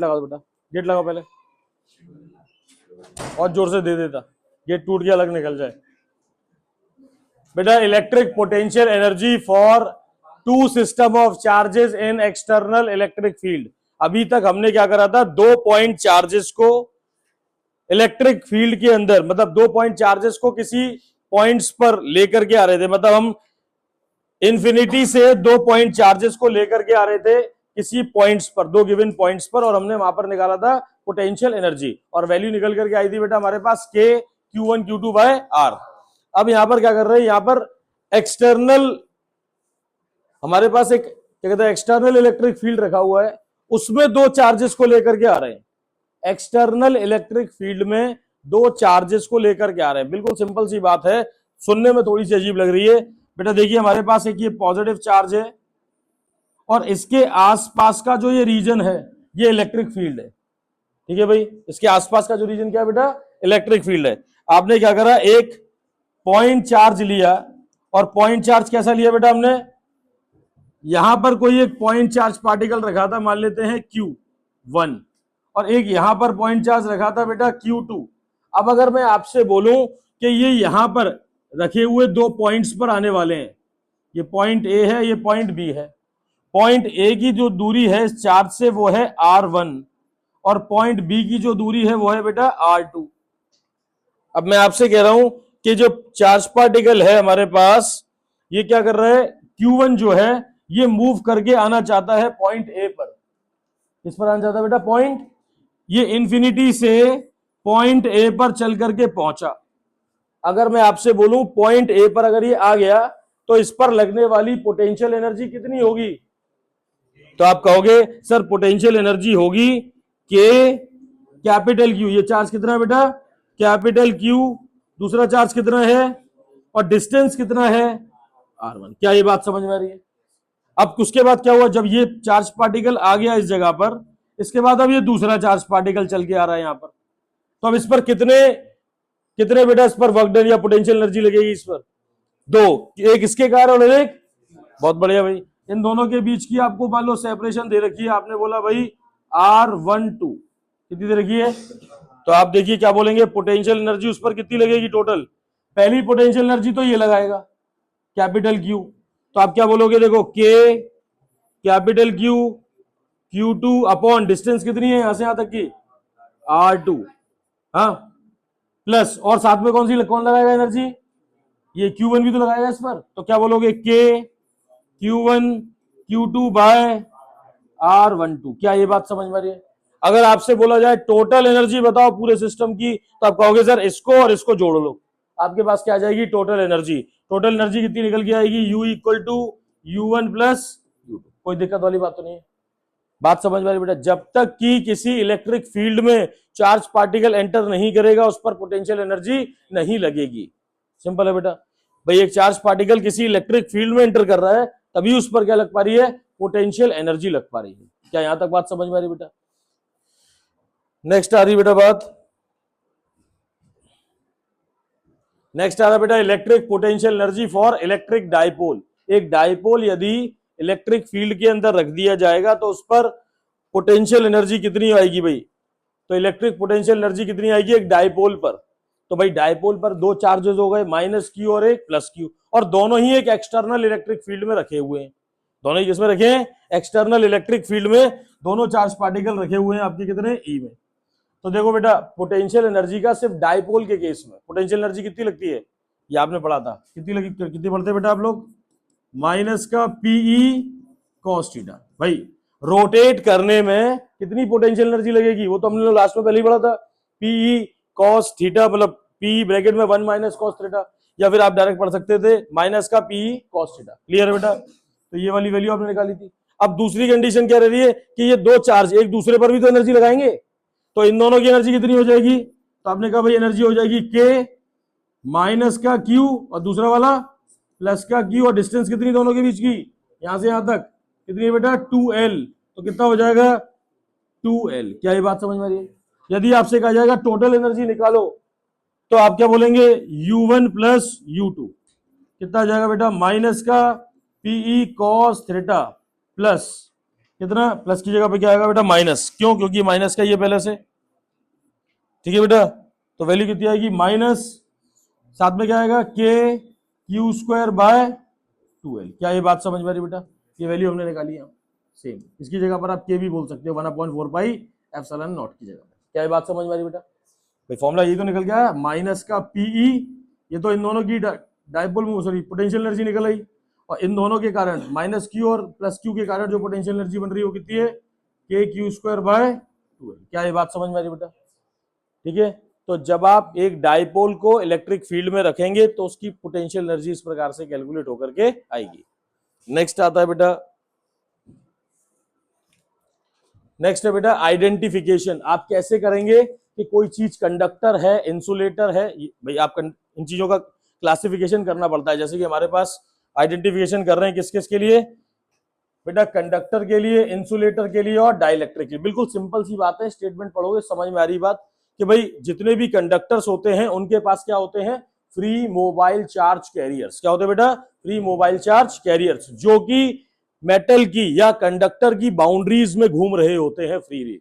लगा दो बेटा, गेट लगाओ पहले, और जोर से दे देता, गेट टूट के अलग निकल जाए। बेटा electric potential energy for two system of charges in external electric field. अभी तक हमने क्या करा था, 2 पॉइंट चार्जेस को इलेक्ट्रिक फील्ड के अंदर, मतलब 2 पॉइंट चार्जेस को किसी पॉइंट्स पर लेकर के आ रहे थे, मतलब हम इंफिनिटी से 2 पॉइंट चार्जेस को लेकर के आ रहे थे किसी पॉइंट्स पर, 2 गिवन पॉइंट्स पर, और हमने वहां पर निकाला था पोटेंशियल एनर्जी, और वैल्यू निकल करके आई थी बेटा हमारे पास K Q1 Q2 bye R। अब यहां पर क्या कर रहे हैं, यहां पर एक्सटर्नल हमारे पास एक क्या कहते हैं एक्सटर्नल इलेक्ट्रिक फील्ड रखा हुआ है, उसमें 2 चार्जेस को लेकर के आ रहे हैं। एक्सटर्नल इलेक्ट्रिक फील्ड में 2 चार्जेस को लेकर के आ रहे हैं। बिल्कुल सिंपल सी बात है, सुनने में थोड़ी सी अजीब लग रही है बेटा। देखिए हमारे पास एक ये पॉजिटिव चार्ज है, और इसके आसपास का जो ये रीजन है ये इलेक्ट्रिक फील्ड है। ठीक है भाई, इसके आसपास का जो रीजन क्या है बेटा, इलेक्ट्रिक फील्ड है। आपने क्या करा, एक पॉइंट चार्ज लिया, और पॉइंट चार्ज कैसा लिया बेटा हमने, यहां पर कोई एक पॉइंट चार्ज पार्टिकल रखा था, मान लेते हैं Q1, और एक यहां पर पॉइंट चार्ज रखा था बेटा Q2। अब अगर मैं आपसे बोलूं कि ये यहां पर रखे हुए 2 पॉइंट्स पर आने वाले हैं, ये पॉइंट A है, ये पॉइंट B है। पॉइंट A की जो दूरी है इस चार्ज से वो है R1, और पॉइंट B की जो दूरी है वो है बेटा R2। अब मैं आपसे कह रहा हूं कि जो चार्ज पार्टिकल है हमारे पास, ये क्या कर रहा है, Q1 जो है ये मूव करके आना चाहता है पॉइंट A पर। किस पर आना चाहता है बेटा, पॉइंट, ये इंफिनिटी से पॉइंट A पर चल करके पहुंचा। अगर मैं आपसे बोलूं पॉइंट A पर अगर ये आ गया तो इस पर लगने वाली पोटेंशियल एनर्जी कितनी होगी, तो आप कहोगे सर पोटेंशियल एनर्जी होगी K कैपिटल Q। ये चार्ज कितना है बेटा, कैपिटल Q, दूसरा चार्ज कितना है, और डिस्टेंस कितना है R1। क्या ये बात समझ में आ रही है? अब उसके बाद क्या हुआ, जब ये चार्ज पार्टिकल आ गया इस जगह पर, इसके बाद अब ये दूसरा चार्ज पार्टिकल चल के आ रहा है यहां पर, तो अब इस पर कितने कितने बेटा इस पर वर्क डन या पोटेंशियल एनर्जी लगेगी, इस पर 2, एक इसके कारण और एक, बहुत बढ़िया भाई, इन दोनों के बीच की आपको मान लो सेपरेशन दे रखी है, आपने बोला भाई R12 कितनी दे रखी है, तो आप देखिए क्या बोलेंगे, पोटेंशियल एनर्जी उस पर कितनी लगेगी टोटल, पहली पोटेंशियल एनर्जी तो ये लगाएगा कैपिटल Q, तो आप क्या बोलोगे, देखो K capital Q Q2 upon distance कितनी है यहां से यहां तक की R2, हाँ, प्लस, और साथ में कौन लगाएगा एनर्जी, ये Q1 भी तो लगाएगा इस पर, तो क्या बोलोगे K Q1 Q2 bye R12। क्या ये बात समझ में आ रही है? अगर आपसे बोला जाए टोटल एनर्जी बताओ पूरे सिस्टम की, तो आप कहोगे सर इसको और इसको जोड़ लो, आपके पास क्या आ जाएगी टोटल एनर्जी। टोटल एनर्जी कितनी निकल के आएगी, U equal to U1 plus U2। कोई दिक्कत वाली बात तो नहीं है, बात समझ में आ रही बेटा। जब तक कि किसी इलेक्ट्रिक फील्ड में चार्ज पार्टिकल एंटर नहीं करेगा उस पर पोटेंशियल एनर्जी नहीं लगेगी। सिंपल है बेटा, भाई एक चार्ज पार्टिकल किसी इलेक्ट्रिक फील्ड में एंटर कर रहा है तभी उस पर क्या लग पा रही है, पोटेंशियल एनर्जी लग पा रही है। क्या यहां तक बात समझ में आ रही बेटा? नेक्स्ट आ रही बेटा बात, नेक्स्ट आ रहा बेटा electric potential energy for electric dipole. एक डाइपोल यदि इलेक्ट्रिक फील्ड के अंदर रख दिया जाएगा तो उस पर पोटेंशियल एनर्जी कितनी आएगी भाई, तो इलेक्ट्रिक पोटेंशियल एनर्जी कितनी आएगी एक डाइपोल पर, तो भाई डाइपोल पर 2 चार्जेस हो गए, -Q और एक +Q, और दोनों ही एक एक्सटर्नल इलेक्ट्रिक फील्ड में रखे हुए हैं। दोनों ही किसमें रखे हैं, एक्सटर्नल इलेक्ट्रिक फील्ड में दोनों चार्ज पार्टिकल रखे हुए हैं आपके कितने, E में। तो देखो बेटा पोटेंशियल एनर्जी का सिर्फ डाइपोल के केस में पोटेंशियल एनर्जी कितनी लगती है, ये आपने पढ़ा था, कितनी लगी, कितनी पढ़ते बेटा आप लोग, -PE cos थीटा। भाई रोटेट करने में कितनी पोटेंशियल एनर्जी लगेगी, वो तो हमने लास्ट में पहले ही पढ़ा था, PE cos थीटा, मतलब PE ब्रैकेट में 1 - cos थीटा, या फिर आप डायरेक्ट पढ़ सकते थे -PE cos थीटा। क्लियर है बेटा, तो ये वाली वैल्यू आपने निकाली थी। अब दूसरी कंडीशन क्या रह रही है कि ये 2 चार्ज एक दूसरे पर भी तो एनर्जी लगाएंगे, तो इन दोनों की एनर्जी कितनी हो जाएगी, तो आपने कहा भाई एनर्जी हो जाएगी K -Q और दूसरा वाला +Q, और डिस्टेंस कितनी दोनों के बीच की, यहां से यहां तक कितनी है बेटा 2L, तो कितना हो जाएगा 2L। क्या ये बात समझ में आ रही है? यदि आपसे कहा जाएगा टोटल एनर्जी निकालो तो आप क्या बोलेंगे, U1 + U2 कितना आ जाएगा बेटा, -PE cos थीटा प्लस कितना, प्लस की जगह पे क्या आएगा बेटा माइनस, क्यों, क्योंकि माइनस का ये पहले से, ठीक है बेटा। तो वैल्यू कितनी आएगी माइनस, साथ में क्या आएगा के क्यू स्क्वायर बाय 2l। क्या ये बात समझ में आ रही बेटा, ये वैल्यू हमने निकाली है सेम, इसकी जगह पर आप के भी बोल सकते हो 1/4 पाई एप्सिलॉन नॉट की जगह। क्या ये बात समझ में आ रही बेटा, भाई फॉर्मूला ये तो निकल गया, माइनस का पीई, ये तो इन दोनों की डाइपोल सॉरी पोटेंशियल एनर्जी निकल आई, और इन दोनों के कारण माइनस क्यू और प्लस क्यू के कारण जो पोटेंशियल एनर्जी बन रही है वो कितनी है, के क्यू स्क्वायर बाय 2l। क्या ये बात समझ में आ रही बेटा, ठीक है। तो जब आप एक डाइपोल को इलेक्ट्रिक फील्ड में रखेंगे तो उसकी पोटेंशियल एनर्जी इस प्रकार से कैलकुलेट होकर के आएगी। नेक्स्ट आता है बेटा, नेक्स्ट है बेटा आइडेंटिफिकेशन। आप कैसे करेंगे कि कोई चीज कंडक्टर है, इंसुलेटर है, भाई आप इन चीजों का क्लासिफिकेशन करना पड़ता है। जैसे कि हमारे पास आइडेंटिफिकेशन कर रहे हैं किस किस के लिए बेटा, कंडक्टर के लिए, इंसुलेटर के लिए और डाइलेक्ट्रिक के लिए। बिल्कुल सिंपल सी बात है, स्टेटमेंट पढ़ोगे समझ में आ रही बात कि भाई जितने भी कंडक्टर्स होते हैं उनके पास क्या होते हैं, फ्री मोबाइल चार्ज कैरियर्स। क्या होते हैं बेटा, फ्री मोबाइल चार्ज कैरियर्स, जो कि मेटल की या कंडक्टर की बाउंड्रीज में घूम रहे होते हैं फ्रीली।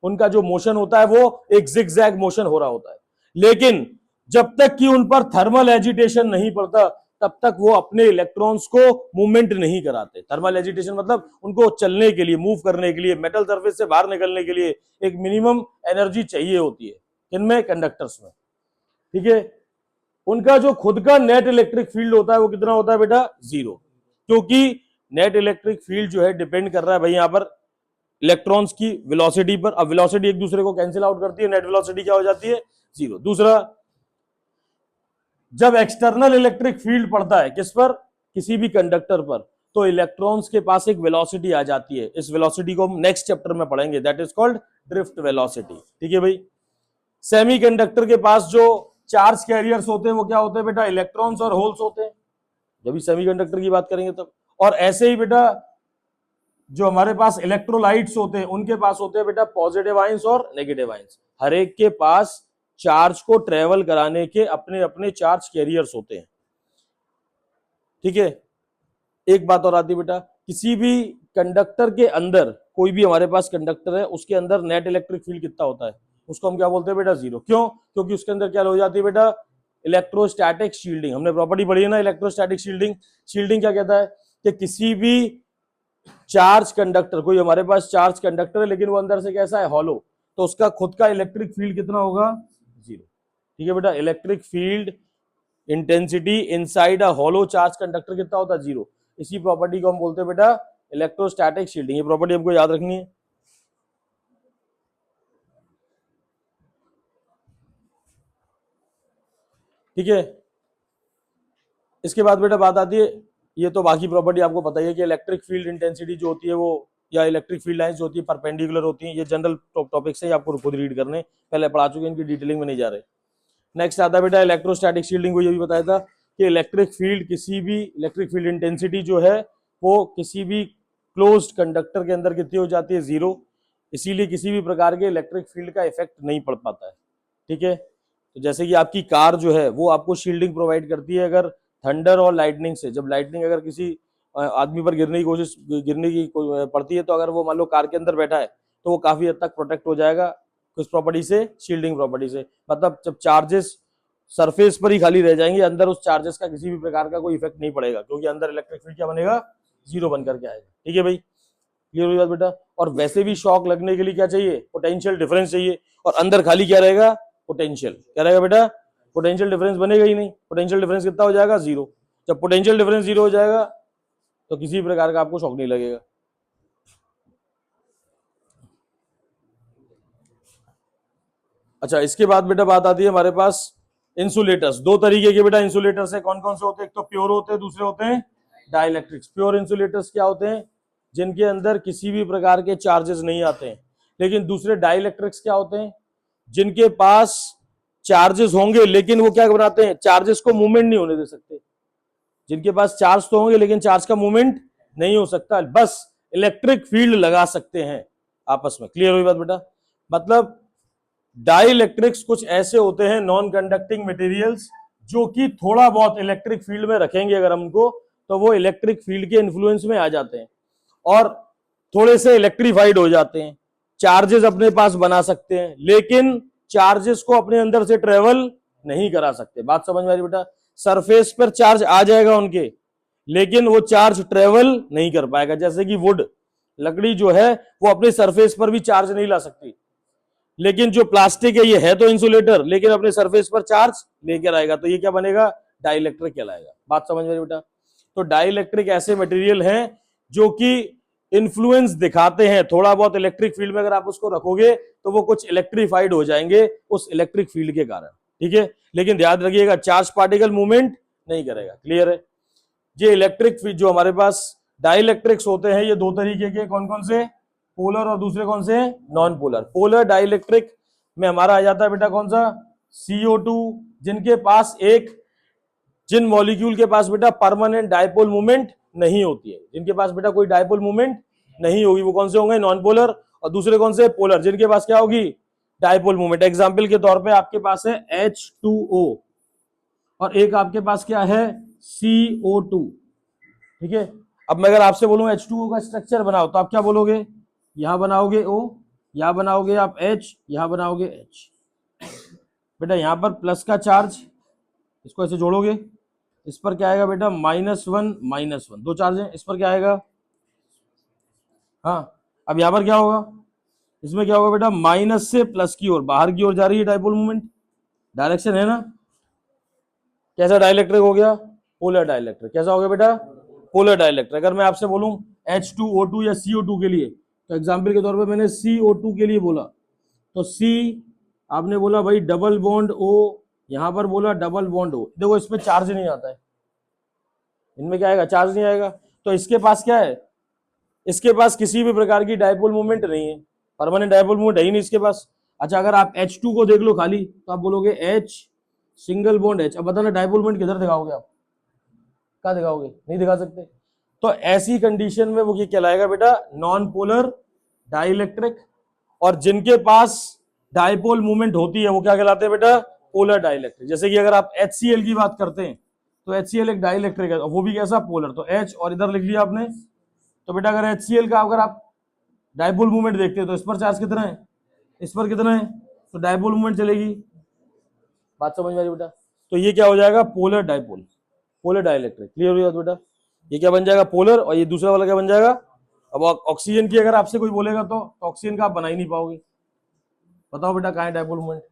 उनका जो मोशन होता है वो एक जिगजैग मोशन हो रहा होता है, लेकिन जब तक कि उन पर थर्मल एजिटेशन नहीं पड़ता तब तक वो अपने इलेक्ट्रॉन्स को मूवमेंट नहीं कराते। थर्मल एजिटेशन मतलब उनको चलने के लिए, मूव करने के लिए, मेटल सरफेस से बाहर निकलने के लिए एक मिनिमम एनर्जी चाहिए होती है, इनमें कंडक्टर्स में, ठीक है। उनका जो खुद का नेट इलेक्ट्रिक फील्ड होता है वो कितना होता है बेटा, 0, क्योंकि नेट इलेक्ट्रिक फील्ड जो है डिपेंड कर रहा है भाई यहां पर इलेक्ट्रॉन्स की वेलोसिटी पर। अब वेलोसिटी एक दूसरे को कैंसिल आउट करती है, नेट वेलोसिटी क्या हो जाती है, 0। दूसरा, जब एक्सटर्नल इलेक्ट्रिक फील्ड पड़ता है किस पर, किसी भी कंडक्टर पर, तो इलेक्ट्रॉन्स के पास एक वेलोसिटी आ जाती है। इस वेलोसिटी को हम नेक्स्ट चैप्टर में पढ़ेंगे, that is called drift velocity, ठीक है भाई। सेमीकंडक्टर के पास जो चार्ज कैरियर्स होते हैं वो क्या होते हैं बेटा, इलेक्ट्रॉन्स और होल्स होते हैं, जब भी सेमीकंडक्टर की बात करेंगे तब। और ऐसे ही बेटा जो हमारे पास इलेक्ट्रोलाइट्स होते हैं उनके पास होते हैं बेटा पॉजिटिव आयंस और नेगेटिव आयंस। हर एक के पास चार्ज को ट्रेवल कराने के अपने अपने चार्ज कैरियर्स होते हैं, ठीक है। एक बात और आती है बेटा, किसी भी कंडक्टर के अंदर, कोई भी हमारे पास कंडक्टर है उसके अंदर नेट इलेक्ट्रिक फील्ड कितना होता है, उसको हम क्या बोलते हैं बेटा, 0। क्यों, क्योंकि उसके अंदर क्या हो जाती है बेटा, इलेक्ट्रोस्टैटिक शील्डिंग। हमने प्रॉपर्टी पढ़ी है ना इलेक्ट्रोस्टैटिक शील्डिंग। शील्डिंग क्या कहता है कि किसी भी चार्ज कंडक्टर, कोई हमारे पास चार्ज कंडक्टर है लेकिन वो अंदर से कैसा है, हॉलो, तो उसका खुद का इलेक्ट्रिक फील्ड कितना होगा, 0, ठीक है बेटा। Electric field intensity inside a hollow charge conductor कितना होता है, 0। इसी प्रॉपर्टी को हम बोलते हैं बेटा इलेक्ट्रोस्टैटिक शील्डिंग। ये प्रॉपर्टी हमको याद रखनी है, ठीक है। इसके बाद बेटा बात आती है, ये तो बाकी प्रॉपर्टी आपको पता ही है कि इलेक्ट्रिक फील्ड इंटेंसिटी जो होती है वो, या इलेक्ट्रिक फील्ड लाइंस जो होती है परपेंडिकुलर होती हैं। ये जनरल टॉपिक्स है, आपको खुद रीड करने, पहले पढ़ा चुके हैं, इनकी डिटेलिंग में नहीं जा रहे। नेक्स्ट आता है बेटा इलेक्ट्रोस्टैटिक शील्डिंग को ये भी बताया था कि इलेक्ट्रिक फील्ड, किसी भी इलेक्ट्रिक फील्ड इंटेंसिटी जो है वो किसी भी क्लोज्ड कंडक्टर के अंदर कितनी हो जाती है, 0। इसीलिए किसी भी प्रकार के इलेक्ट्रिक फील्ड का इफेक्ट नहीं पड़ पाता है, ठीक है। तो जैसे कि आपकी कार जो है वो आपको शील्डिंग प्रोवाइड करती है अगर थंडर और लाइटनिंग से। जब लाइटनिंग अगर किसी आदमी पर गिरने की पड़ती है, तो अगर वो मान लो कार के अंदर बैठा है तो वो काफी हद तक प्रोटेक्ट हो जाएगा किस प्रॉपर्टी से, शील्डिंग प्रॉपर्टी से। मतलब जब चार्जेस सरफेस पर ही खाली रह जाएंगे, अंदर उस चार्जेस का किसी भी प्रकार का कोई इफेक्ट नहीं पड़ेगा, क्योंकि अंदर इलेक्ट्रिक फील्ड क्या बनेगा, 0 बन करके आएगा, ठीक है भाई। क्लियर हुई बात बेटा। और वैसे भी शॉक लगने के लिए क्या चाहिए, पोटेंशियल डिफरेंस चाहिए, और अंदर खाली क्या रहेगा, पोटेंशियल। क्या रहेगा बेटा, पोटेंशियल डिफरेंस बनेगा ही नहीं। पोटेंशियल डिफरेंस कितना हो जाएगा, 0। जब पोटेंशियल डिफरेंस 0 हो जाएगा तो किसी प्रकार का आपको शॉक नहीं लगेगा। अच्छा, इसके बाद बेटा बात आती है हमारे पास इंसुलेटर्स। दो तरीके के बेटा इंसुलेटर्स है, कौन कौन से होते हैं, एक तो प्योर होते हैं, दूसरे होते हैं डाइलेक्ट्रिक्स। प्योर इंसुलेटर्स क्या होते हैं, जिनके अंदर किसी भी प्रकार के चार्जेस नहीं आते हैं। लेकिन दूसरे डाइलेक्ट्रिक्स क्या होते हैं, जिनके पास चार्जेस होंगे लेकिन वो क्या बनाते हैं, चार्जेस को मूवमेंट नहीं होने दे सकते। जिनके पास चार्ज तो होंगे लेकिन चार्ज का मूवमेंट नहीं हो सकता, बस इलेक्ट्रिक फील्ड लगा सकते हैं आपस में। क्लियर हुई बात बेटा। मतलब डाइलेक्ट्रिक्स कुछ ऐसे होते हैं नॉन कंडक्टिंग मटेरियल्स जो कि थोड़ा बहुत इलेक्ट्रिक फील्ड में रखेंगे अगर हमको, तो वो इलेक्ट्रिक फील्ड के इन्फ्लुएंस में आ जाते हैं। और थोड़े से इलेक्ट्रीफाइड हो जाते हैं, चार्जेस अपने पास बना सकते हैं, लेकिन चार्जेस को अपने अंदर से ट्रेवल नहीं करा सकते। बात समझ में आ रही बेटा? सरफेस पर चार्ज आ जाएगा उनके, लेकिन वो चार्ज ट्रेवल नहीं कर पाएगा। जैसे कि वुड, लकड़ी जो है वो अपने सरफेस पर भी चार्ज नहीं ला सकती, लेकिन जो प्लास्टिक है ये है तो इंसुलेटर, लेकिन अपने सरफेस पर चार्ज लेकर आएगा, तो ये क्या बनेगा? डाइलेक्ट्रिक कहलाएगा। बात समझ में आ रही बेटा? तो डाइलेक्ट्रिक ऐसे मटेरियल हैं जो कि इन्फ्लुएंस दिखाते हैं थोड़ा बहुत इलेक्ट्रिक फील्ड में। अगर आप उसको रखोगे तो वो कुछ इलेक्ट्रीफाइड हो जाएंगे उस इलेक्ट्रिक फील्ड के कारण, ठीक है। लेकिन ध्यान रखिएगा, चार्ज पार्टिकल मूवमेंट नहीं करेगा। क्लियर है? ये इलेक्ट्रिक फील्ड जो हमारे पास डाइलेक्ट्रिक्स होते हैं, ये दो तरीके के, कौन कौन से? पोलर और दूसरे कौन से? Non polar. पोलर डाइलेक्ट्रिक में हमारा आ जाता है बेटा कौन सा? CO2, जिनके पास जिन मॉलिक्यूल के पास बेटा परमानेंट डाइपोल मूवमेंट नहीं होती है, जिनके पास बेटा कोई डाइपोल मूवमेंट नहीं होगी, वो कौन से होंगे? Non polar. और दूसरे कौन से? पोलर, जिनके पास क्या होगी? Dipole movement. एग्जाम्पल के तौर पे आपके पास है H2O और एक आपके पास क्या है? CO2, ठीक है। अब मैं अगर आपसे बोलूं H2O का स्ट्रक्चर बनाओ, तो आप क्या बोलोगे? यहां बनाओगे O, यहां बनाओगे आप H, यहां बनाओगे H। बेटा यहां पर प्लस का चार्ज, इसको ऐसे जोड़ोगे, इस पर क्या आएगा बेटा? -1 दो चार्ज है, इस पर क्या आएगा? हाँ, अब यहां पर क्या होगा? इसमें क्या होगा बेटा? माइनस से प्लस की ओर, बाहर की ओर जा रही है डाइपोल मूवमेंट, डायरेक्शन है ना। कैसा डाइलेक्ट्रिक हो गया? Polar dielectric. कैसा हो गया बेटा? Polar dielectric. अगर मैं आपसे बोलूं H2O2 या CO2 के लिए, तो एग्जाम्पल के तौर पे मैंने CO2 के लिए बोला, तो C आपने बोला भाई डबल बॉन्ड O, यहां पर बोला डबल बॉन्ड O। देखो इसमें चार्ज नहीं आता है, इनमें क्या आएगा? चार्ज नहीं आएगा। तो इसके पास क्या है? इसके पास किसी भी प्रकार की डाइपोल मूवमेंट नहीं है, परमानेंट डाइपोल मूवमेंट है ही नहीं इसके पास। अच्छा, अगर आप H2 को देख लो खाली, तो आप बोलोगे H सिंगल बॉन्ड H। अब बताना डाइपोल मूवमेंट किधर दिखाओगे आप? क्या दिखाओगे? नहीं दिखा सकते। तो ऐसी कंडीशन में वो ये कहलाएगा बेटा नॉन पोलर डाइलेक्ट्रिक। और जिनके पास डाइपोल मूवमेंट होती है वो क्या कहलाते हैं बेटा? Polar dielectric. जैसे कि अगर आप HCl की बात करते हैं, तो HCl एक डाइलेक्ट्रिक है, वो भी कैसा? पोलर। तो H और इधर लिख लिया आपने। तो बेटा अगर HCl का अगर आप डाइपोल मूवमेंट देखते हैं, तो इस पर चार्ज कितना है, इस पर कितना है, तो डाइपोल मूवमेंट चलेगी। बात समझ में आ रही बेटा? तो ये क्या हो जाएगा? Polar dipole, polar dielectric. Clear हो जाता बेटा? ये क्या बन जाएगा? पोलर। और ये दूसरा वाला क्या बन जाएगा? अब ऑक्सीजन की अगर आपसे कोई बोलेगा तो ऑक्सीजन का आप बना ही नहीं पाओगे। बताओ बेटा कहाँ है डाइपोल मूवमेंट?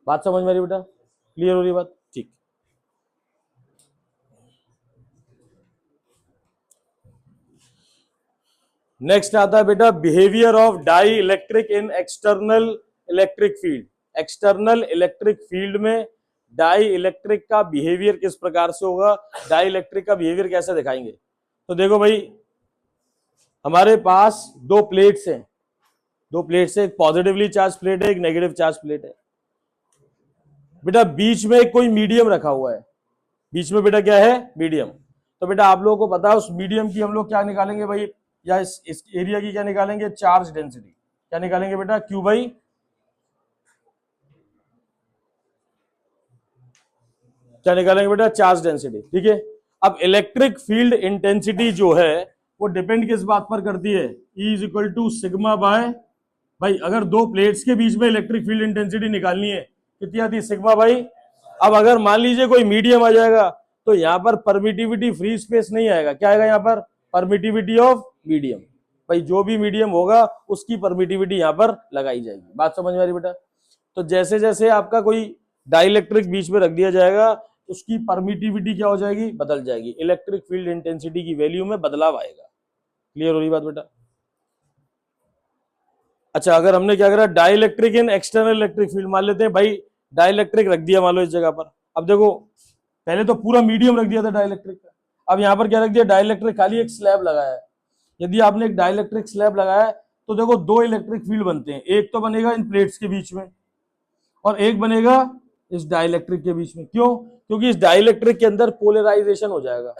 बात समझ में आ रही बेटा? क्लियर हो रही बात? ठीक। नेक्स्ट आता है बेटा behaviour of dielectric in external electric field. External electric field में डाई इलेक्ट्रिक का बिहेवियर किस प्रकार से होगा? डाई इलेक्ट्रिक का बिहेवियर कैसे दिखाएंगे? तो देखो भाई, हमारे पास दो प्लेट्स हैं, दो प्लेट्स है, एक पॉजिटिवली चार्ज प्लेट है, एक नेगेटिव चार्ज प्लेट है। बेटा बीच में कोई मीडियम रखा हुआ है, बीच में बेटा क्या है? मीडियम। तो बेटा आप लोगों को पता है उस मीडियम की हम लोग क्या निकालेंगे भाई, या इस एरिया की क्या निकालेंगे? Charge density. क्या निकालेंगे बेटा? Q बाई, क्या निकालेंगे बेटा? चार्ज डेंसिटी, ठीक है। अब इलेक्ट्रिक फील्ड इंटेंसिटी जो है वो डिपेंड किस बात पर करती है? E is equal to sigma by, भाई अगर दो प्लेट्स के बीच में इलेक्ट्रिक फील्ड इंटेंसिटी निकालनी है, कितनी आती है? Sigma by. अब अगर मान लीजिए कोई मीडियम आ जाएगा, तो यहां पर परमिटिविटी फ्री स्पेस नहीं आएगा, क्या आएगा यहाँ पर? Permittivity of medium. भाई जो भी मीडियम होगा उसकी परमिटिविटी यहाँ पर लगाई जाएगी। बात समझ में आ रही बेटा? तो जैसे जैसे आपका कोई डाइलेक्ट्रिक बीच में रख दिया जाएगा, उसकी परमिटिविटी क्या हो जाएगी? बदल जाएगी, इलेक्ट्रिक फील्ड इंटेंसिटी की वैल्यू में बदलाव आएगा। क्लियर हो रही बात बेटा? अच्छा, अगर हमने क्या करा? डाइलेक्ट्रिक इन एक्सटर्नल इलेक्ट्रिक फील्ड मान लेते हैं भाई, डाइलेक्ट्रिक रख दिया मान लो इस जगह पर। अब देखो पहले तो पूरा मीडियम रख दिया था डाइलेक्ट्रिक का, अब यहां पर क्या रख दिया? डाइलेक्ट्रिक खाली एक स्लैब लगाया है। यदि आपने एक डाइलेक्ट्रिक स्लैब लगाया है, तो देखो दो इलेक्ट्रिक फील्ड बनते हैं, एक तो बनेगा इन प्लेट्स के बीच में और एक बनेगा इस डाइलेक्ट्रिक के बीच में। क्यों? क्योंकि इस डाइलेक्ट्रिक के अंदर पोलराइजेशन हो जाएगा।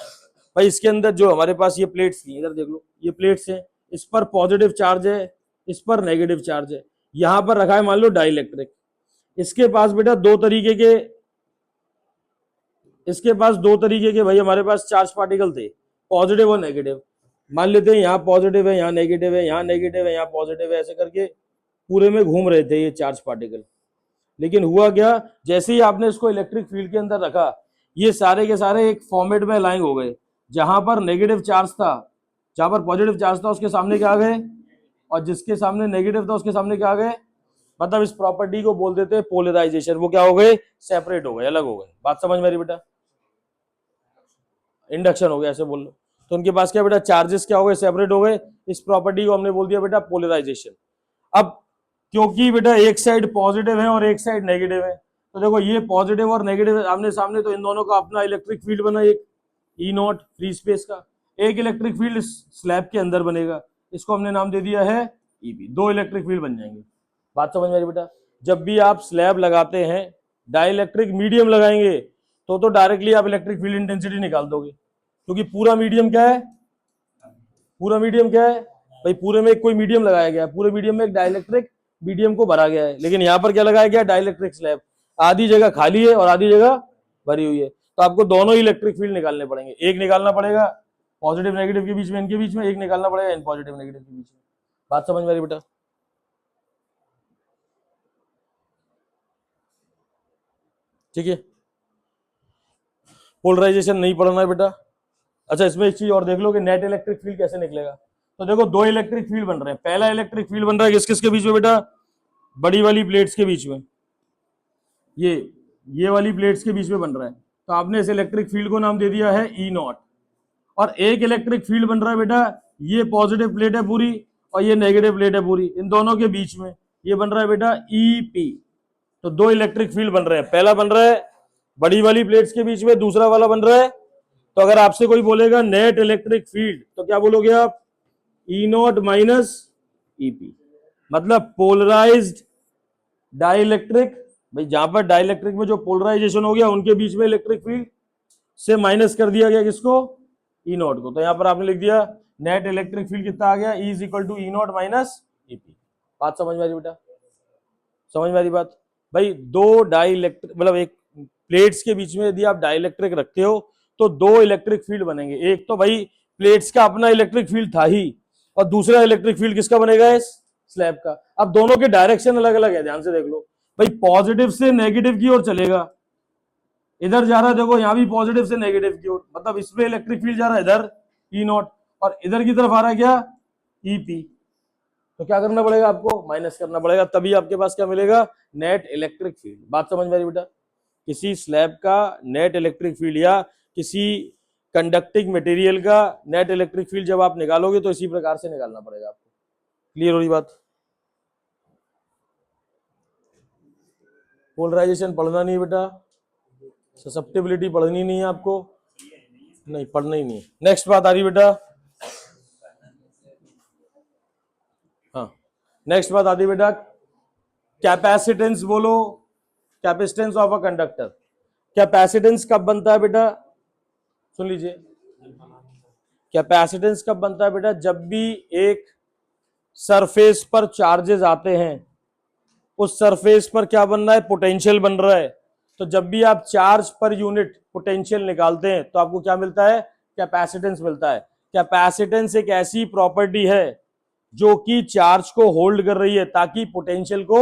भाई इसके अंदर जो हमारे पास ये प्लेट्स थी, इधर देख लो, ये प्लेट्स हैं, इस पर पॉजिटिव चार्ज है, इस पर नेगेटिव चार्ज है। यहां पर रखा है मान लो डाइलेक्ट्रिक, इसके पास बेटा दो तरीके के, इसके पास दो तरीके के भाई हमारे पास चार्ज पार्टिकल थे, पॉजिटिव और नेगेटिव। मान लेते हैं यहाँ पॉजिटिव है, यहाँ नेगेटिव है, यहाँ नेगेटिव है, यहाँ पॉजिटिव है, ऐसे करके पूरे में घूम रहे थे ये चार्ज पार्टिकल। लेकिन हुआ क्या, जैसे ही आपने इसको इलेक्ट्रिक फील्ड के अंदर रखा, ये सारे के सारे एक फॉर्मेट में अलाइन हो गए। जहां पर नेगेटिव चार्ज था, जहां पर पॉजिटिव चार्ज था, उसके सामने क्या आ गए, और जिसके सामने नेगेटिव था उसके सामने क्या आ गए। मतलब इस प्रॉपर्टी को बोल देते हैं पोलराइजेशन। वो क्या हो गए, सेपरेट हो गए, अलग हो गए। बात समझ में आ रही बेटा, इंडक्शन हो गया ऐसे बोल लो। तो उनके पास क्या बेटा, चार्जेस क्या हो गए, सेपरेट हो गए। इस प्रॉपर्टी को हमने बोल दिया बेटा पोलराइजेशन। अब क्योंकि बेटा एक साइड पॉजिटिव है और एक साइड नेगेटिव है, तो देखो ये पॉजिटिव और नेगेटिव आमने सामने, तो इन दोनों का अपना इलेक्ट्रिक फील्ड बना, एक ई नॉट फ्री स्पेस का, एक इलेक्ट्रिक फील्ड स्लैब के अंदर बनेगा, इसको हमने नाम दे दिया है ईबी। दो इलेक्ट्रिक फील्ड बन जाएंगे। बात समझ में आ रही बेटा। जब भी आप स्लैब लगाते हैं, डाइलेक्ट्रिक मीडियम लगाएंगे, तो डायरेक्टली आप इलेक्ट्रिक फील्ड इंटेंसिटी निकाल दोगे, क्योंकि पूरा मीडियम क्या है, पूरा मीडियम क्या है भाई, पूरे में एक कोई मीडियम लगाया गया है, पूरे मीडियम में एक डाइलेक्ट्रिक मीडियम को भरा गया है। लेकिन यहाँ पर क्या लगाया गया, डाइलेक्ट्रिक स्लैब, आधी जगह खाली है और आधी जगह भरी हुई है। तो आपको दोनों इलेक्ट्रिक फील्ड निकालने पड़ेंगे। एक निकालना पड़ेगा पॉजिटिव नेगेटिव के बीच में, इनके बीच में, एक निकालना पड़ेगा इन पॉजिटिव नेगेटिव के बीच में। बात समझ में आ रही बेटा, ठीक है। पोलराइजेशन नहीं पढ़ना है बेटा। अच्छा, इसमें एक चीज और देख लो कि नेट इलेक्ट्रिक फील्ड कैसे निकलेगा। तो देखो दो इलेक्ट्रिक फील्ड बन रहे हैं। पहला इलेक्ट्रिक फील्ड बन रहा है किस किस के बीच में बेटा, बड़ी वाली प्लेट्स के बीच में, ये वाली प्लेट्स के बीच में बन रहा है। तो आपने इस इलेक्ट्रिक फील्ड को नाम दे दिया है ई नॉट। और एक इलेक्ट्रिक फील्ड बन रहा है बेटा, ये पॉजिटिव प्लेट है पूरी और ये नेगेटिव प्लेट है पूरी, इन दोनों के बीच में ये बन रहा है बेटा ई पी। तो दो इलेक्ट्रिक फील्ड बन रहे हैं। पहला बन रहा है बड़ी वाली प्लेट्स के बीच में, दूसरा वाला बन रहा है। तो अगर आपसे कोई बोलेगा नेट इलेक्ट्रिक फील्ड, तो क्या बोलोगे आप, ई नॉट माइनस ईपी। मतलब पोलराइज्ड डाइलेक्ट्रिक, भाई जहां पर डाइलेक्ट्रिक में जो पोलराइजेशन हो गया उनके बीच में इलेक्ट्रिक फील्ड से माइनस कर दिया गया किसको, ई नॉट को। तो यहां पर आपने लिख दिया नेट इलेक्ट्रिक फील्ड कितना आ गया, E is equal to E not minus EP. बात समझ में आ रही बेटा, समझ में आ रही बात। भाई दो डाइलेक्ट्रिक, मतलब एक प्लेट्स के बीच में यदि आप डाइलेक्ट्रिक रखते हो तो दो इलेक्ट्रिक फील्ड बनेंगे। एक तो भाई प्लेट्स का अपना इलेक्ट्रिक फील्ड था ही, और दूसरा इलेक्ट्रिक फील्ड किसका बनेगा, इस स्लैब का। अब दोनों के डायरेक्शन अलग अलग है, ध्यान से देख लो। भाई पॉजिटिव से नेगेटिव की ओर चलेगा, इधर जा रहा है, देखो यहां भी पॉजिटिव से नेगेटिव की ओर, मतलब इसमें इलेक्ट्रिक फील्ड जा रहा है इधर ई नॉट, और इधर की तरफ आ रहा है क्या, ईपी। तो क्या करना पड़ेगा आपको, माइनस करना पड़ेगा, तभी आपके पास क्या मिलेगा, नेट इलेक्ट्रिक फील्ड। बात समझ में आ रही बेटा। किसी स्लैब का नेट इलेक्ट्रिक फील्ड या किसी कंडक्टिंग मटेरियल का नेट इलेक्ट्रिक फील्ड जब आप निकालोगे तो इसी प्रकार से निकालना पड़ेगा आपको। क्लियर हो रही बात। पोलराइजेशन पढ़ना नहीं बेटा, ससेप्टिबिलिटी पढ़नी नहीं है आपको, नहीं पढ़ना ही नहीं। नेक्स्ट बात आ रही बेटा, हाँ नेक्स्ट बात आती बेटा, कैपेसिटेंस बोलो, capacitance of a conductor. Capacitance कब बनता है बेटा, सुन लीजिए, कैपेसिटेंस कब बनता है बेटा, जब भी एक सरफेस पर चार्जेस आते हैं, उस सरफेस पर क्या बन रहा है, पोटेंशियल बन रहा है। तो जब भी आप चार्ज पर यूनिट पोटेंशियल निकालते हैं तो आपको क्या मिलता है, कैपेसिटेंस मिलता है। कैपेसिटेंस एक ऐसी प्रॉपर्टी है जो कि चार्ज को होल्ड कर रही है ताकि पोटेंशियल को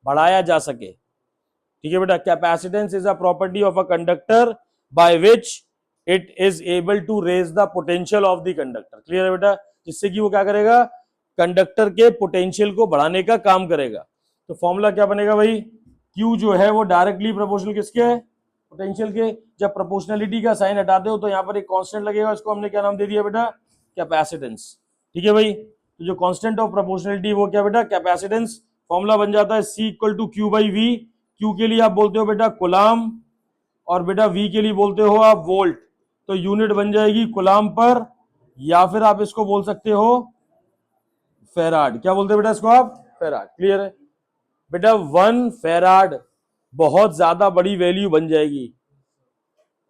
बढ़ाया जा सके। ठीक है बेटा, capacitance is a property of a conductor by which it is able to raise the potential of the conductor. Clear है बेटा, जिससे कि वो क्या करेगा, कंडक्टर के पोटेंशियल को बढ़ाने का काम करेगा। तो फॉर्मूला क्या बनेगा भाई, Q जो है वो डायरेक्टली प्रोपोर्शनल किसके है, पोटेंशियल के। जब प्रोपोर्शनलिटी का साइन हटाते हो तो यहाँ पर एक कांस्टेंट लगेगा, इसको हमने क्या नाम दे दिया बेटा, कैपेसिटेंस। ठीक है भाई, तो जो कांस्टेंट ऑफ प्रोपोर्शनलिटी वो क्या बेटा, कैपेसिटेंस। फॉर्मूला बन जाता है C equal to Q by V। Q के लिए आप बोलते हो बेटा कुलाम, और बेटा V के लिए बोलते हो आप वोल्ट। तो यूनिट बन जाएगी कुलाम पर, या फिर आप इसको बोल सकते हो फेराड। क्या बोलते हैं बेटा इसको आप, फेराड। क्लियर है बेटा, 1 फेराड बहुत ज्यादा बड़ी वैल्यू बन जाएगी।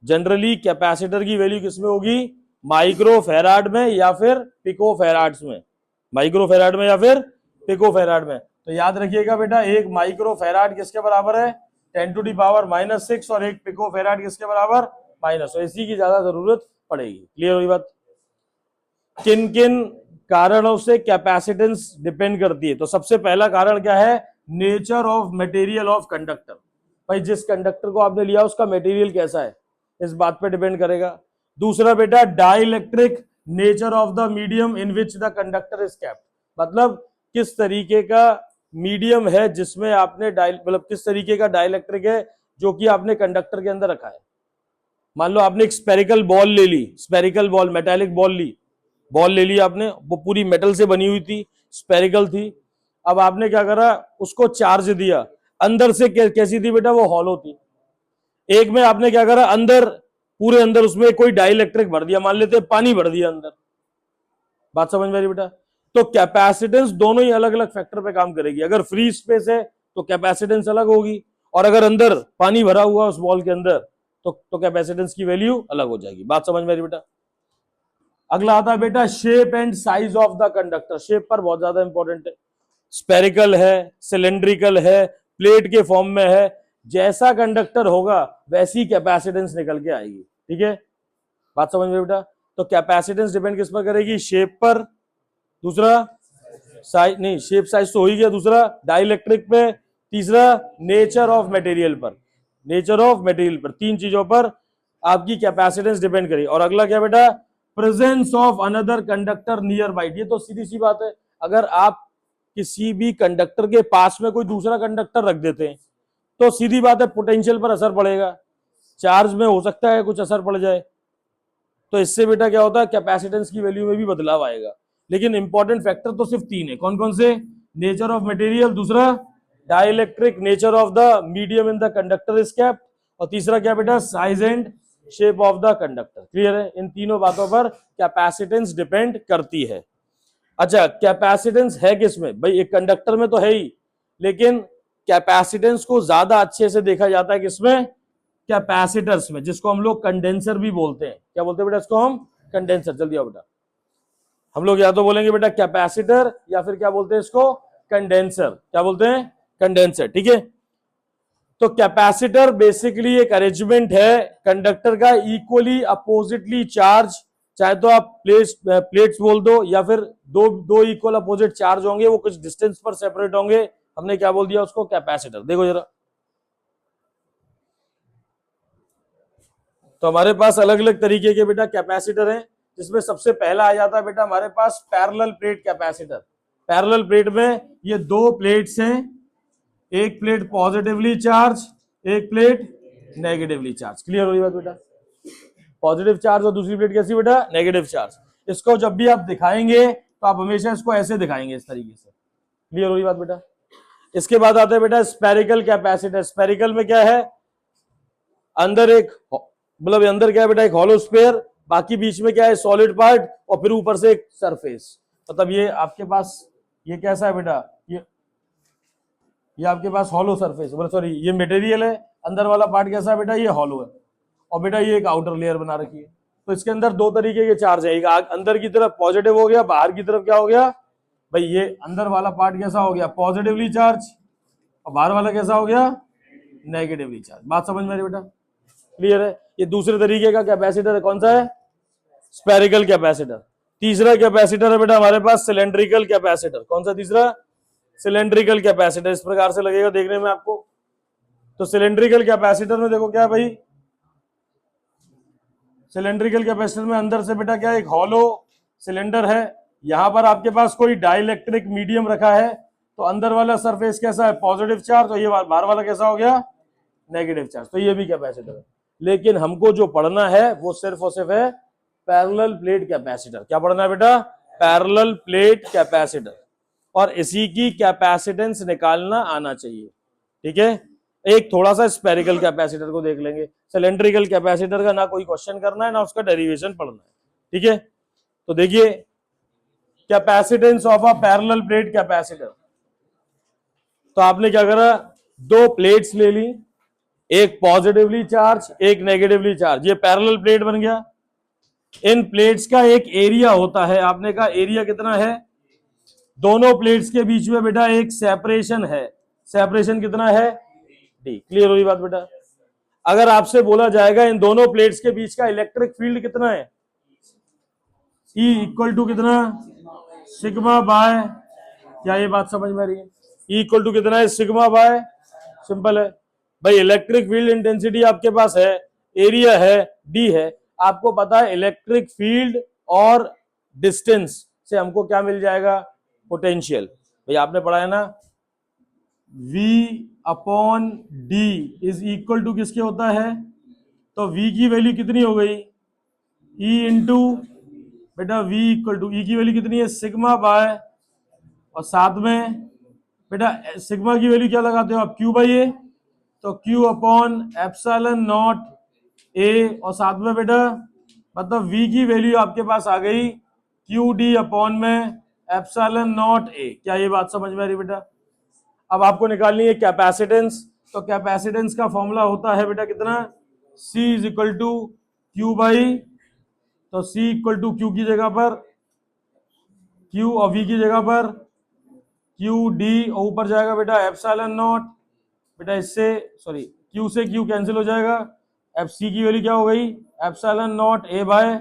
जनरली कैपेसिटर की वैल्यू किसमें होगी, माइक्रो फेराड में या फिर पिको फेराड्स में, माइक्रो फेराड में या फिर पिको फेराड में। तो याद रखिएगा बेटा, एक माइक्रो फेराड किसके बराबर है, 10 टू दी पावर -6, और एक पिको फेराड किसके बराबर, माइनस। तो इसी की ज्यादा जरूरत पड़ेगी। क्लियर हुई बात। किन किन कारणों से कैपेसिटेंस डिपेंड करती है? तो सबसे पहला कारण क्या है? Nature of material of conductor. भाई जिस कंडक्टर को आपने लिया उसका मटेरियल कैसा है, इस बात पे डिपेंड करेगा। दूसरा बेटा, dielectric nature of the medium in which the conductor is kept, मतलब किस तरीके का मीडियम है जिसमें आपने मतलब किस तरीके का डाइलेक्ट्रिक है जो कि आपने कंडक्टर के अंदर रखा है। मान लो आपने एक स्पेरिकल बॉल ले ली, स्पेरिकल बॉल, मेटालिक बॉल ले ली आपने, वो पूरी मेटल से बनी हुई थी, स्पेरिकल थी। अब आपने क्या करा, उसको चार्ज दिया, अंदर से कैसी थी बेटा? वो हॉलो थी। एक में आपने क्या करा, अंदर पूरे अंदर उसमें कोई डाइलेक्ट्रिक भर दिया, मान लेते पानी भर दिया अंदर। बात समझ में आ रही बेटा? तो कैपेसिटेंस दोनों ही अलग अलग फैक्टर पे काम करेगी। अगर फ्री स्पेस है तो कैपेसिटेंस अलग होगी, और अगर अंदर पानी भरा हुआ उस बॉल के अंदर तो कैपेसिटेंस की वैल्यू अलग हो जाएगी। बात समझ में आ रही बेटा? अगला आता है बेटा shape and size of the conductor. Shape पर बहुत ज्यादा इंपॉर्टेंट है। स्पेरिकल है, सिलेंड्रिकल है, प्लेट के फॉर्म में है, जैसा कंडक्टर होगा वैसी कैपेसिटेंस निकल के आएगी। ठीक है, बात समझ में बेटा? तो कैपेसिटेंस डिपेंड किस पर करेगी? शेप पर, दूसरा साइज, नहीं शेप साइज तो हो ही गया, दूसरा डाइलेक्ट्रिक पे, तीसरा नेचर ऑफ मटेरियल पर। नेचर ऑफ मटेरियल पर, तीन चीजों पर आपकी कैपेसिटेंस डिपेंड करेगी। और अगला क्या बेटा? Presence of another conductor near by. ये तो सीधी सी बात है, अगर आप किसी भी कंडक्टर के पास में कोई दूसरा कंडक्टर रख देते हैं तो सीधी बात है पोटेंशियल पर असर पड़ेगा, चार्ज में हो सकता है कुछ असर पड़ जाए। तो इससे बेटा क्या होता है, कैपेसिटेंस की वैल्यू में भी बदलाव आएगा। लेकिन इंपॉर्टेंट फैक्टर तो सिर्फ तीन है। कौन कौन से? नेचर ऑफ मटेरियल, दूसरा dielectric nature of the medium in the conductor is kept, और तीसरा क्या बेटा? Size and shape of the conductor. Clear है? इन तीनों बातों पर कैपेसिटेंस डिपेंड करती है। अच्छा, कैपेसिटेंस है किसमें? भाई एक कंडक्टर में तो है ही, लेकिन कैपेसिटेंस को ज्यादा अच्छे से देखा जाता है किसमें? कैपेसिटर्स में, जिसको हम लोग कंडेंसर भी बोलते हैं। क्या बोलते हैं बेटा इसको हम? कंडेंसर। जल्दी आओ बेटा, हम लोग या तो बोलेंगे बेटा कैपेसिटर या फिर क्या बोलते हैं इसको? कंडेंसर। क्या बोलते हैं? कंडेंसर। ठीक है, तो कैपेसिटर बेसिकली एक अरेंजमेंट है कंडक्टर का इक्वली अपोजिटली चार्ज, चाहे तो आप प्लेट्स बोल दो या फिर दो इक्वल अपोजिट चार्ज होंगे, वो कुछ डिस्टेंस पर सेपरेट होंगे, हमने क्या बोल दिया उसको? कैपेसिटर। देखो जरा, तो हमारे पास अलग अलग तरीके के बेटा कैपेसिटर हैं, जिसमें सबसे पहला आ जाता है बेटा हमारे पास parallel plate capacitor. Parallel plate में ये दो प्लेट्स हैं, एक प्लेट पॉजिटिवली चार्ज, एक प्लेट नेगेटिवली चार्ज। क्लियर हो रही बात बेटा? पॉजिटिव चार्ज और दूसरी प्लेट कैसी बेटा? Negative charge. इसको जब भी आप दिखाएंगे तो आप हमेशा इसको ऐसे दिखाएंगे, इस तरीके से। क्लियर हो रही बात बेटा? इसके बाद आता है बेटा स्पेरिकल कैपेसिटर। स्पेरिकल में क्या है? अंदर एक, मतलब अंदर क्या है बेटा? एक हॉलो स्फीयर, बाकी बीच में क्या है? सॉलिड पार्ट, और फिर ऊपर से एक सरफेस। मतलब ये आपके पास ये कैसा है बेटा? ये आपके पास हॉलो सरफेस, सॉरी ये मटेरियल है, अंदर वाला पार्ट कैसा है बेटा? ये हॉलो है, और बेटा ये एक आउटर लेयर बना रखी है। तो इसके अंदर दो तरीके के चार्ज है, एक अंदर की तरफ पॉजिटिव हो गया, बाहर की तरफ क्या हो गया भाई? ये अंदर वाला पार्ट कैसा हो गया? पॉजिटिवली चार्ज, और बाहर वाला कैसा हो गया? Negatively charge. बात समझ में आ रही बेटा? क्लियर है? ये दूसरे तरीके का कैपेसिटर है, कौन सा है? Spherical capacitor. तीसरा कैपेसिटर है बेटा हमारे पास सिलेंड्रिकल कैपेसिटर। कौन सा तीसरा? Cylindrical capacitor. इस प्रकार से लगेगा देखने में आपको। तो सिलेंड्रिकल कैपेसिटर में देखो क्या है भाई? सिलेंड्रिकल कैपेसिटर में अंदर से बेटा क्या है? एक हॉलो सिलेंडर है, यहां पर आपके पास कोई डाइलेक्ट्रिक मीडियम रखा है, तो अंदर वाला सरफेस कैसा है? पॉजिटिव चार्ज, और ये बाहर वाला कैसा हो गया? Negative charge. तो ये भी कैपेसिटर है। लेकिन हमको जो पढ़ना है वो सिर्फ और सिर्फ है पैरेलल प्लेट कैपेसिटर। क्या पढ़ना है बेटा? पैरेलल प्लेट कैपेसिटर, और इसी की कैपेसिटेंस निकालना आना चाहिए। ठीक है, एक थोड़ा सा स्पेरिकल कैपेसिटर को देख लेंगे। सिलेंड्रिकल कैपेसिटर का ना कोई क्वेश्चन करना है ना उसका डेरिवेशन पढ़ना है। ठीक है, तो देखिए capacitance of a parallel plate capacitor. तो आपने क्या करा? दो प्लेट्स ले ली, एक पॉजिटिवली चार्ज, एक नेगेटिवली चार्ज, ये पैरेलल प्लेट बन गया। इन प्लेट्स का एक एरिया होता है, आपने कहा एरिया कितना है? दोनों प्लेट्स के बीच में बेटा एक सेपरेशन है, सेपरेशन कितना है? डी। क्लियर हो रही बात बेटा? अगर आपसे बोला जाएगा इन दोनों प्लेट्स के बीच का इलेक्ट्रिक फील्ड कितना है, ई इक्वल टू कितना, सिग्मा बाय, क्या ये बात समझ में आ रही है? ई इक्वल टू कितना है, सिग्मा बाय, सिंपल है भाई। इलेक्ट्रिक फील्ड इंटेंसिटी आपके पास है, एरिया है, डी है, आपको पता है इलेक्ट्रिक फील्ड और डिस्टेंस से हमको क्या मिल जाएगा, पोटेंशियल। भाई आपने पढ़ा है ना, V upon D is equal to किसके होता है, तो V की वैल्यू कितनी हो गई, E इंटू, बेटा V इक्वल टू, E की वैल्यू कितनी है, सिग्मा बाय, और साथ में बेटा सिग्मा की वैल्यू क्या लगाते हो आप, Q बाई ए, तो Q अपॉन एप्सिलॉन नॉट ए, और साथ में बेटा मतलब V की वैल्यू आपके पास आ गई क्यू डी अपॉन में एप्सिलॉन नॉट ए। क्या ये बात समझ में आ रही बेटा? अब आपको निकालनी है कैपेसिटेंस, तो कैपेसिटेंस का फॉर्मूला होता है बेटा कितना, C is equal to Q by, तो C इक्वल टू क्यू की जगह पर Q और V की जगह पर क्यू डी, और ऊपर जाएगा बेटा एप्सिलॉन नॉट, बेटा इससे सॉरी Q से Q कैंसिल हो जाएगा, एफ सी की वैल्यू क्या हो गई, एप्सिलॉन नॉट ए बाय,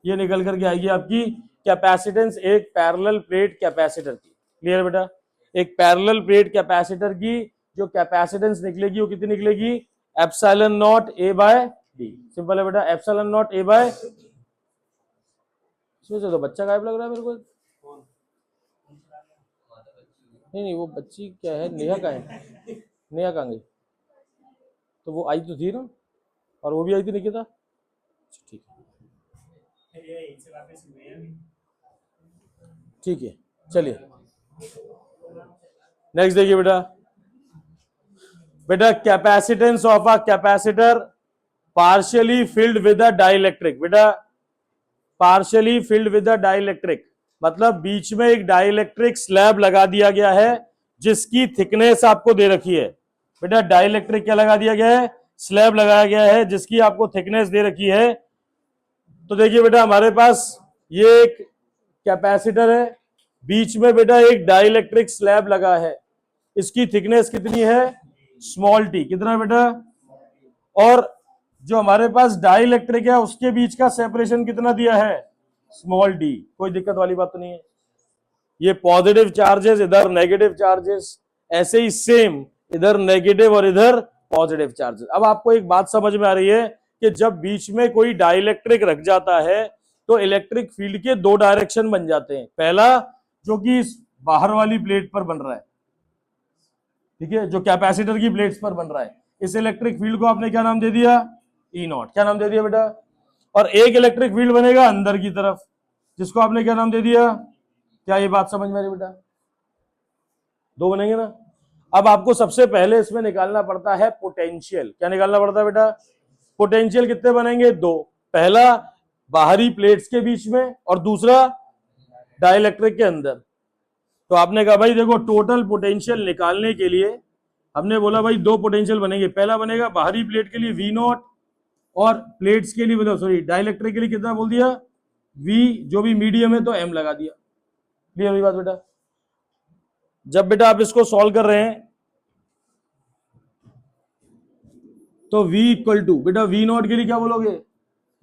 ये निकल करके आएगी आपकी कैपेसिटेंस एक पैरेलल प्लेट कैपेसिटर की। क्लियर बेटा? एक पैरेलल प्लेट कैपेसिटर की जो कैपेसिटेंस निकलेगी वो कितनी निकलेगी, epsilon not A by D. Simple है बेटा, एप्सिलॉन नॉट ए बाय, इसमें से तो बच्चा गायब लग रहा है मेरे को। नहीं वो बच्ची क्या है, नेहा का है, नेहा कहाँ गई, तो वो आई तो थी ना, और वो भी आई थी निकिता, ठीक ठीक है चलिए नेक्स्ट देखिए बेटा। बेटा capacitance of a capacitor partially filled with a dielectric, बेटा partially filled with a dielectric मतलब बीच में एक डाइलेक्ट्रिक स्लैब लगा दिया गया है जिसकी थिकनेस आपको दे रखी है। बेटा डाइलेक्ट्रिक क्या लगा दिया गया है, स्लैब लगाया गया है जिसकी आपको थिकनेस दे रखी है। तो देखिए बेटा हमारे पास ये एक कैपेसिटर है, बीच में बेटा एक डाइलेक्ट्रिक स्लैब लगा है, इसकी थिकनेस कितनी है, स्मॉल टी, कितना बेटा, और जो हमारे पास डाइलेक्ट्रिक है उसके बीच का सेपरेशन कितना दिया है, स्मॉल डी। कोई दिक्कत वाली बात तो नहीं है। ये पॉजिटिव चार्जेस, इधर नेगेटिव चार्जेस, ऐसे ही सेम इधर नेगेटिव और इधर पॉजिटिव चार्जेस। अब आपको एक बात समझ में आ रही है कि जब बीच में कोई डाइलेक्ट्रिक रख जाता है तो इलेक्ट्रिक फील्ड के दो डायरेक्शन बन जाते हैं। पहला जो कि इस बाहर वाली प्लेट पर बन रहा है, ठीक है, जो कैपेसिटर की प्लेट्स पर बन रहा है, इस इलेक्ट्रिक फील्ड को आपने क्या नाम दे दिया, ई नॉट। क्या नाम दे दिया बेटा? और एक इलेक्ट्रिक फील्ड बनेगा अंदर की तरफ, जिसको आपने क्या नाम दे दिया, क्या ये बात समझ में आ रही बेटा? दो बनेंगे ना। अब आपको सबसे पहले इसमें निकालना पड़ता है पोटेंशियल। क्या निकालना पड़ता है बेटा? पोटेंशियल कितने बनेंगे, दो, पहला बाहरी प्लेट्स के बीच में और दूसरा डाइलेक्ट्रिक के अंदर। तो आपने कहा भाई देखो टोटल पोटेंशियल निकालने के लिए हमने बोला भाई दो पोटेंशियल बनेंगे, पहला बनेगा बाहरी प्लेट के लिए V नॉट और प्लेट्स के लिए मतलब सॉरी डाइलेक्ट्रिक के लिए कितना बोल दिया, V, जो भी मीडियम है तो M लगा दिया। क्लियर हुई बात बेटा? जब बेटा आप इसको सॉल्व कर रहे हैं तो V इक्वल टू बेटा V नॉट के लिए क्या बोलोगे,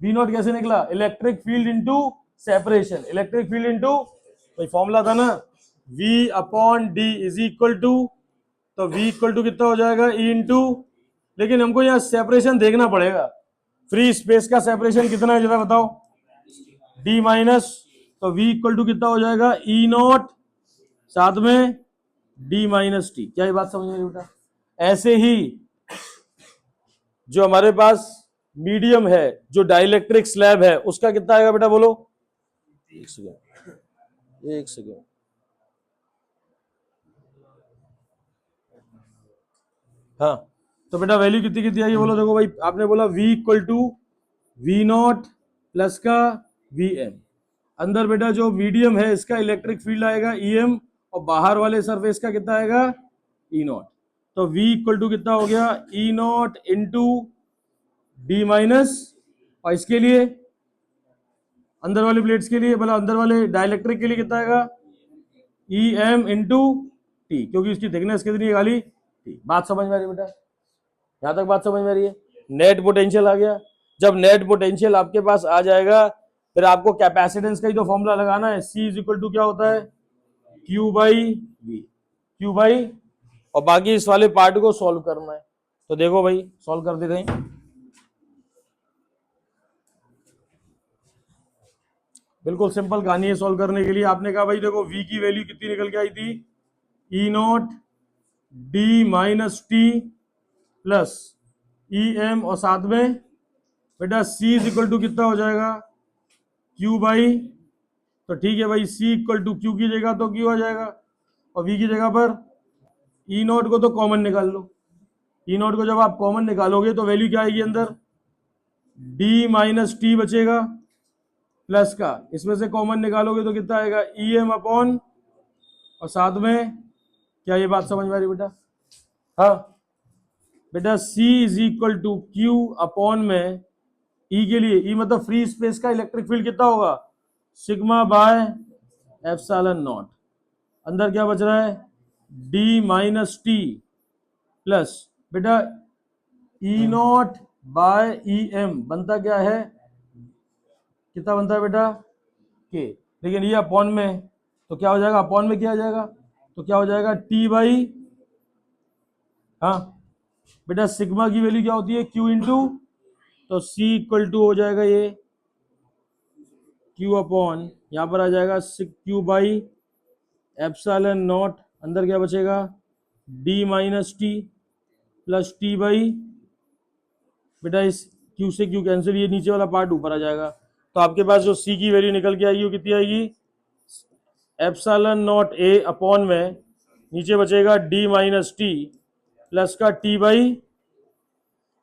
V नॉट कैसे निकला, electric field into separation, electric field into भाई फॉर्मूला था ना V upon D is equal to, तो V इक्वल टू कितना हो जाएगा, E इंटू, लेकिन हमको यहाँ सेपरेशन देखना पड़ेगा, फ्री स्पेस का सेपरेशन कितना है जरा बताओ, D माइनस, तो V इक्वल टू कितना हो जाएगा, E नॉट साथ में D माइनस टी। क्या ये बात समझ में बेटा? ऐसे ही जो हमारे पास मीडियम है, जो डाइलेक्ट्रिक स्लैब है, उसका कितना आएगा बेटा बोलो, एक सेकेंड, एक सेकेंड, हाँ तो बेटा वैल्यू कितनी कितनी आई बोलो। देखो भाई आपने बोला V equal to V not plus का VM, अंदर बेटा जो मीडियम है इसका इलेक्ट्रिक फील्ड आएगा EM और बाहर वाले सरफेस का कितना आएगा, E नॉट। तो V इक्वल टू कितना हो गया, E not into D minus, और इसके लिए अंदर वाले प्लेट्स के लिए मतलब अंदर वाले डाइलेक्ट्रिक के लिए कितना आएगा, EM इंटू T, क्योंकि इसकी थिकनेस कितनी है खाली T। बात समझ में आ रही है बेटा? यहां तक बात समझ में आ रही है? नेट पोटेंशियल आ गया। जब नेट पोटेंशियल आपके पास आ जाएगा फिर आपको कैपेसिटेंस का ही तो फॉर्मूला लगाना है, C इज इक्वल टू क्या होता है, Q by V, Q by, और बाकी इस वाले पार्ट को सॉल्व करना है। तो देखो भाई सॉल्व कर देते हैं। बिल्कुल सिंपल कहानी है सॉल्व करने के लिए। आपने कहा भाई देखो V की वैल्यू कितनी निकल के आई थी, E not D minus T plus E M, और साथ में बेटा C इज इक्वल टू कितना हो जाएगा, Q बाई, तो ठीक है भाई C इक्वल टू Q की जगह तो Q आ जाएगा, और V की जगह पर E नॉट को तो कॉमन निकाल लो। E नॉट को जब आप कॉमन निकालोगे तो वैल्यू क्या आएगी अंदर, D माइनस टी बचेगा प्लस का, इसमें से कॉमन निकालोगे तो कितना आएगा, ई एम अपॉन, और साथ में क्या ये बात समझ में आ रही बेटा, हाँ बेटा C is equal to Q upon में E के लिए, E मतलब फ्री स्पेस का इलेक्ट्रिक फील्ड कितना होगा, सिग्मा बाय एप्सिलॉन नॉट, अंदर क्या बच रहा है, D माइनस टी प्लस बेटा E not by E M, बनता क्या है, कितना बनता है बेटा के, लेकिन ये अपॉन में, तो क्या हो जाएगा, अपॉन में क्या आ जाएगा, तो क्या हो जाएगा T बाई, हाँ बेटा सिग्मा की वैल्यू क्या होती है, Q इंटू, तो C इक्वल टू हो जाएगा ये Q अपॉन, यहां पर आ जाएगा Q बाई एप्सिलॉन नॉट, अंदर क्या बचेगा, D minus T plus T by, बेटा इस Q से Q कैंसिल, ये नीचे वाला पार्ट ऊपर आ जाएगा, तो आपके पास जो C की वैल्यू निकल के आएगी वो कितनी आएगी, एप्सिलॉन नॉट A अपॉन में, नीचे बचेगा D माइनस टी प्लस का T बाई,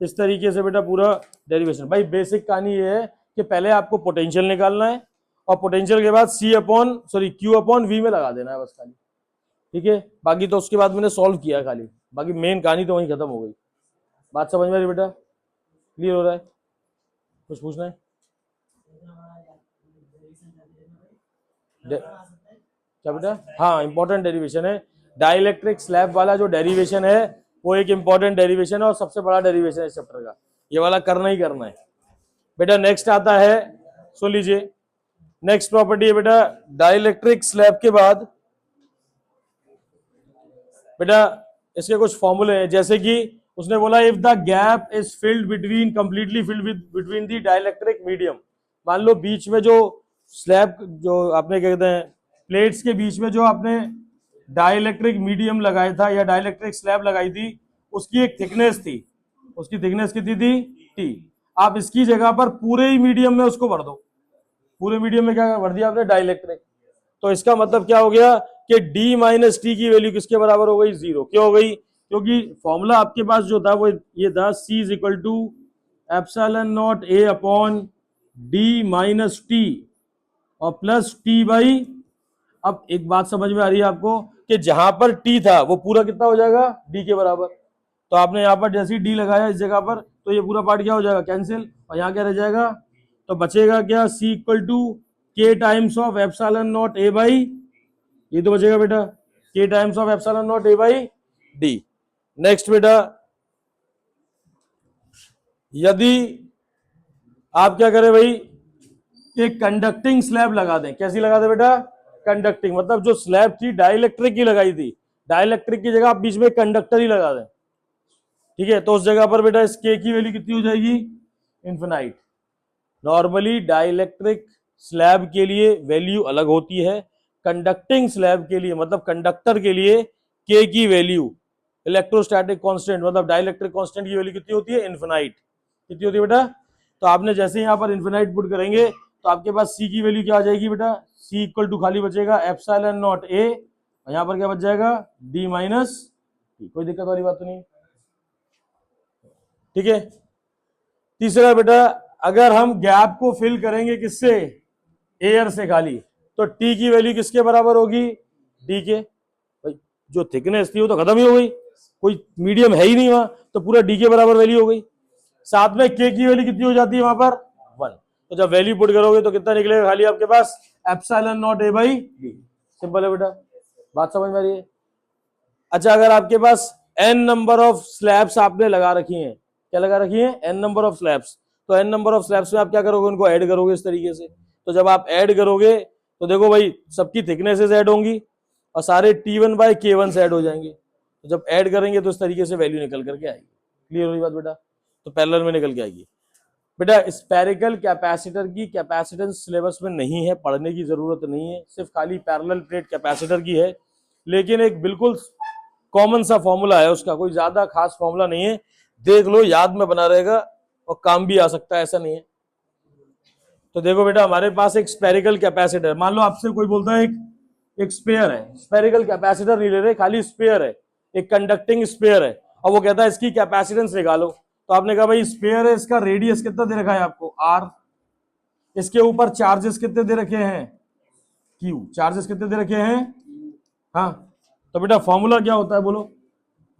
इस तरीके से बेटा पूरा डेरिवेशन। भाई बेसिक कहानी ये है कि पहले आपको पोटेंशियल निकालना है, और पोटेंशियल के बाद Q अपॉन V में लगा देना है बस खाली, ठीक है, बाकी तो उसके बाद मैंने सॉल्व किया खाली, बाकी मेन कहानी तो वहीं खत्म हो गई। बात समझ में आ रही बेटा, क्लियर हो रहा है, कुछ पूछना है, क्या बेटा, हाँ इंपॉर्टेंट डेरिवेशन है, डाइलेक्ट्रिक स्लैब वाला जो डेरिवेशन है वो एक इंपॉर्टेंट डेरिवेशन है और सबसे बड़ा डेरिवेशन है इस चैप्टर का, ये वाला करना ही करना है बेटा। नेक्स्ट आता है, सुन लीजिए, नेक्स्ट प्रॉपर्टी है बेटा डाइलेक्ट्रिक स्लैब के बाद बेटा इसके कुछ फॉर्मूले हैं, जैसे कि उसने बोला if the gap is filled between, completely filled with between the dielectric medium, मान लो बीच में जो स्लैब, जो आपने क्या कहते हैं प्लेट्स के बीच में जो आपने डाइलेक्ट्रिक मीडियम लगाया था या डाइलेक्ट्रिक स्लैब लगाई थी, उसकी एक थिकनेस थी, उसकी थिकनेस कितनी थी, टी, आप इसकी जगह पर पूरे ही मीडियम में उसको भर दो, पूरे मीडियम में क्या भर दिया आपने, डाइलेक्ट्रिक, तो इसका मतलब क्या हो गया कि D माइनस टी की वैल्यू किसके बराबर हो गई, 0, क्यों हो गई, क्योंकि फॉर्मूला आपके पास जो था वो ये था, C is equal to epsilon not A upon D minus T और प्लस T बाई, अब एक बात समझ में आ रही है आपको कि जहां पर T था वो पूरा कितना हो जाएगा, D के बराबर, तो आपने यहाँ पर जैसे ही D लगाया इस जगह पर तो ये पूरा पार्ट क्या हो जाएगा, कैंसिल, और यहाँ क्या रह जाएगा, तो बचेगा क्या, C equal to K times of epsilon not A by, ये तो बचेगा बेटा K times of epsilon not A by D। Next बेटा, यदि आप क्या करें भाई, एक कंडक्टिंग स्लैब लगा दें, कैसी लगा दें बेटा, कंडक्टिंग, मतलब जो स्लैब थी डाइलेक्ट्रिक की लगाई थी, डाइलेक्ट्रिक की जगह आप बीच में कंडक्टर ही लगा दें, ठीक है, तो उस जगह पर बेटा इस K की वैल्यू कितनी हो जाएगी, इन्फिनाइट। नॉर्मली डाइलेक्ट्रिक स्लैब के लिए वैल्यू अलग होती है, कंडक्टिंग स्लैब के लिए मतलब कंडक्टर के लिए K की वैल्यू, इलेक्ट्रोस्टैटिक कांस्टेंट मतलब डाइलेक्ट्रिक कांस्टेंट की वैल्यू कितनी होती है, इन्फिनाइट, कितनी होती है बेटा, तो आपने जैसे यहाँ पर इन्फिनाइट पुट करेंगे तो आपके पास C की वैल्यू क्या आ जाएगी बेटा, C इक्वल टू खाली बचेगा एप्सिलॉन नॉट A, और यहाँ पर क्या बच जाएगा, D माइनस टी, कोई दिक्कत वाली बात तो नहीं, ठीक है। तीसरा बेटा, अगर हम गैप को फिल करेंगे किससे, एयर से खाली, तो T की वैल्यू किसके बराबर होगी, D के, भाई जो थिकनेस थी वो तो खत्म ही हो गई, कोई मीडियम है ही नहीं वहां, तो पूरा D के बराबर वैल्यू हो गई, साथ में K की वैल्यू कितनी हो जाती है वहां पर 1, तो जब वैल्यू पुट करोगे तो कितना निकलेगा खाली आपके पास, epsilon not A by D, simple है बेटा, बात समझ में आ रही है। अच्छा, अगर आपके पास n नंबर ऑफ स्लैब्स आपने लगा रखी हैं, क्या लगा रखी है, n नंबर ऑफ स्लैब्स, तो n नंबर ऑफ स्लैब्स में आप क्या करोगे, उनको ऐड करोगे इस तरीके से, तो जब आप ऐड करोगे तो देखो भाई सबकी थिकनेसेस ऐड होंगी और सारे T1/K1 से ऐड हो जाएंगे। तो जब ऐड करेंगे तो इस तरीके से वैल्यू निकल करके आएगी। क्लियर हुई बात बेटा? तो पैरेलल में निकल के आएगी। बेटा स्फेरिकल कैपेसिटर की कैपेसिटेंस सिलेबस में नहीं है, पढ़ने की जरूरत नहीं है, सिर्फ खाली पैरेलल प्लेट कैपेसिटर की है। लेकिन एक बिल्कुल कॉमन सा फॉर्मूला है उसका, कोई ज्यादा खास फॉर्मूला नहीं है, देख लो याद में बना रहेगा और काम भी आ सकता है, ऐसा नहीं है। तो देखो बेटा हमारे पास एक स्फेरिकल कैपेसिटर, मान लो आपसे कोई बोलता है एक स्पेयर है, स्फेरिकल कैपेसिटर नहीं ले रहे, खाली स्पेयर है, एक कंडक्टिंग स्पेयर है, और वो कहता है इसकी कैपेसिटेंस निकालो। तो आपने कहा भाई स्पेयर है, इसका रेडियस कितना दे रखा है आपको R, इसके ऊपर चार्जेस कितने दे रखे हैं Q, चार्जेस कितने दे रखे हैं। हाँ तो बेटा फॉर्मूला क्या होता है बोलो,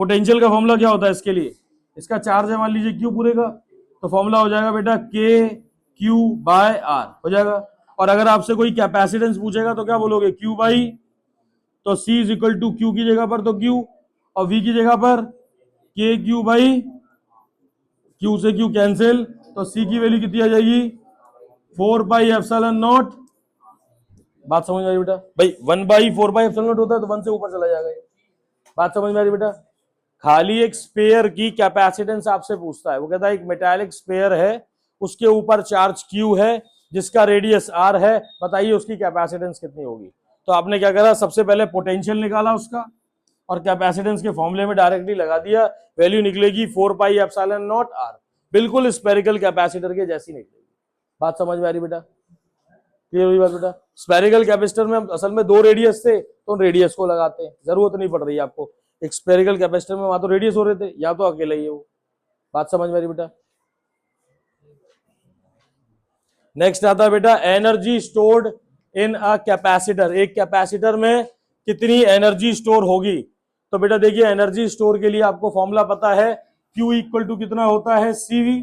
पोटेंशियल का फॉर्मूला क्या होता है इसके लिए, इसका चार्ज है मान लीजिए Q पूरे का, तो फॉर्मूला हो जाएगा बेटा K/Q/R हो जाएगा। और अगर आपसे कोई कैपेसिटेंस पूछेगा तो क्या बोलोगे, Q बाई, तो C is equal to Q की जगह पर तो Q और V की जगह पर KQ/, Q से Q कैंसिल, तो C की वैल्यू कितनी आ जाएगी 4πε0। बात समझ में आई बेटा? भाई 1/4πε0 होता है तो 1 से ऊपर चला जाएगा। बात समझ में आ रही बेटा? खाली एक स्पेयर की कैपेसिटेंस आपसे पूछता है, वो कहता है एक मेटालिक स्पेयर है, उसके ऊपर चार्ज Q है, जिसका रेडियस R है, बताइए उसकी कैपेसिटेंस कितनी होगी। तो आपने क्या करा, सबसे पहले पोटेंशियल निकाला उसका और कैपेसिटेंस के फॉर्मूले में डायरेक्टली लगा दिया, वैल्यू निकलेगी 4πε0R, बिल्कुल स्फेरिकल कैपेसिटर के जैसी निकलेगी। बात समझ में आ रही बेटा? क्लियर हुई बात बेटा? स्फेरिकल कैपेसिटर में असल में 2 रेडियस थे तो रेडियस को लगाते हैं, जरूरत नहीं पड़ रही है आपको। एक स्फेरिकल कैपेसिटर में वहां तो रेडियस हो रहे थे, या तो अकेला ही है वो। बात समझ में आ रही बेटा? नेक्स्ट आता है बेटा energy stored in a capacitor, एक कैपेसिटर में कितनी एनर्जी स्टोर होगी। तो बेटा देखिए एनर्जी स्टोर के लिए आपको फॉर्मूला पता है, Q इक्वल टू कितना होता है CV।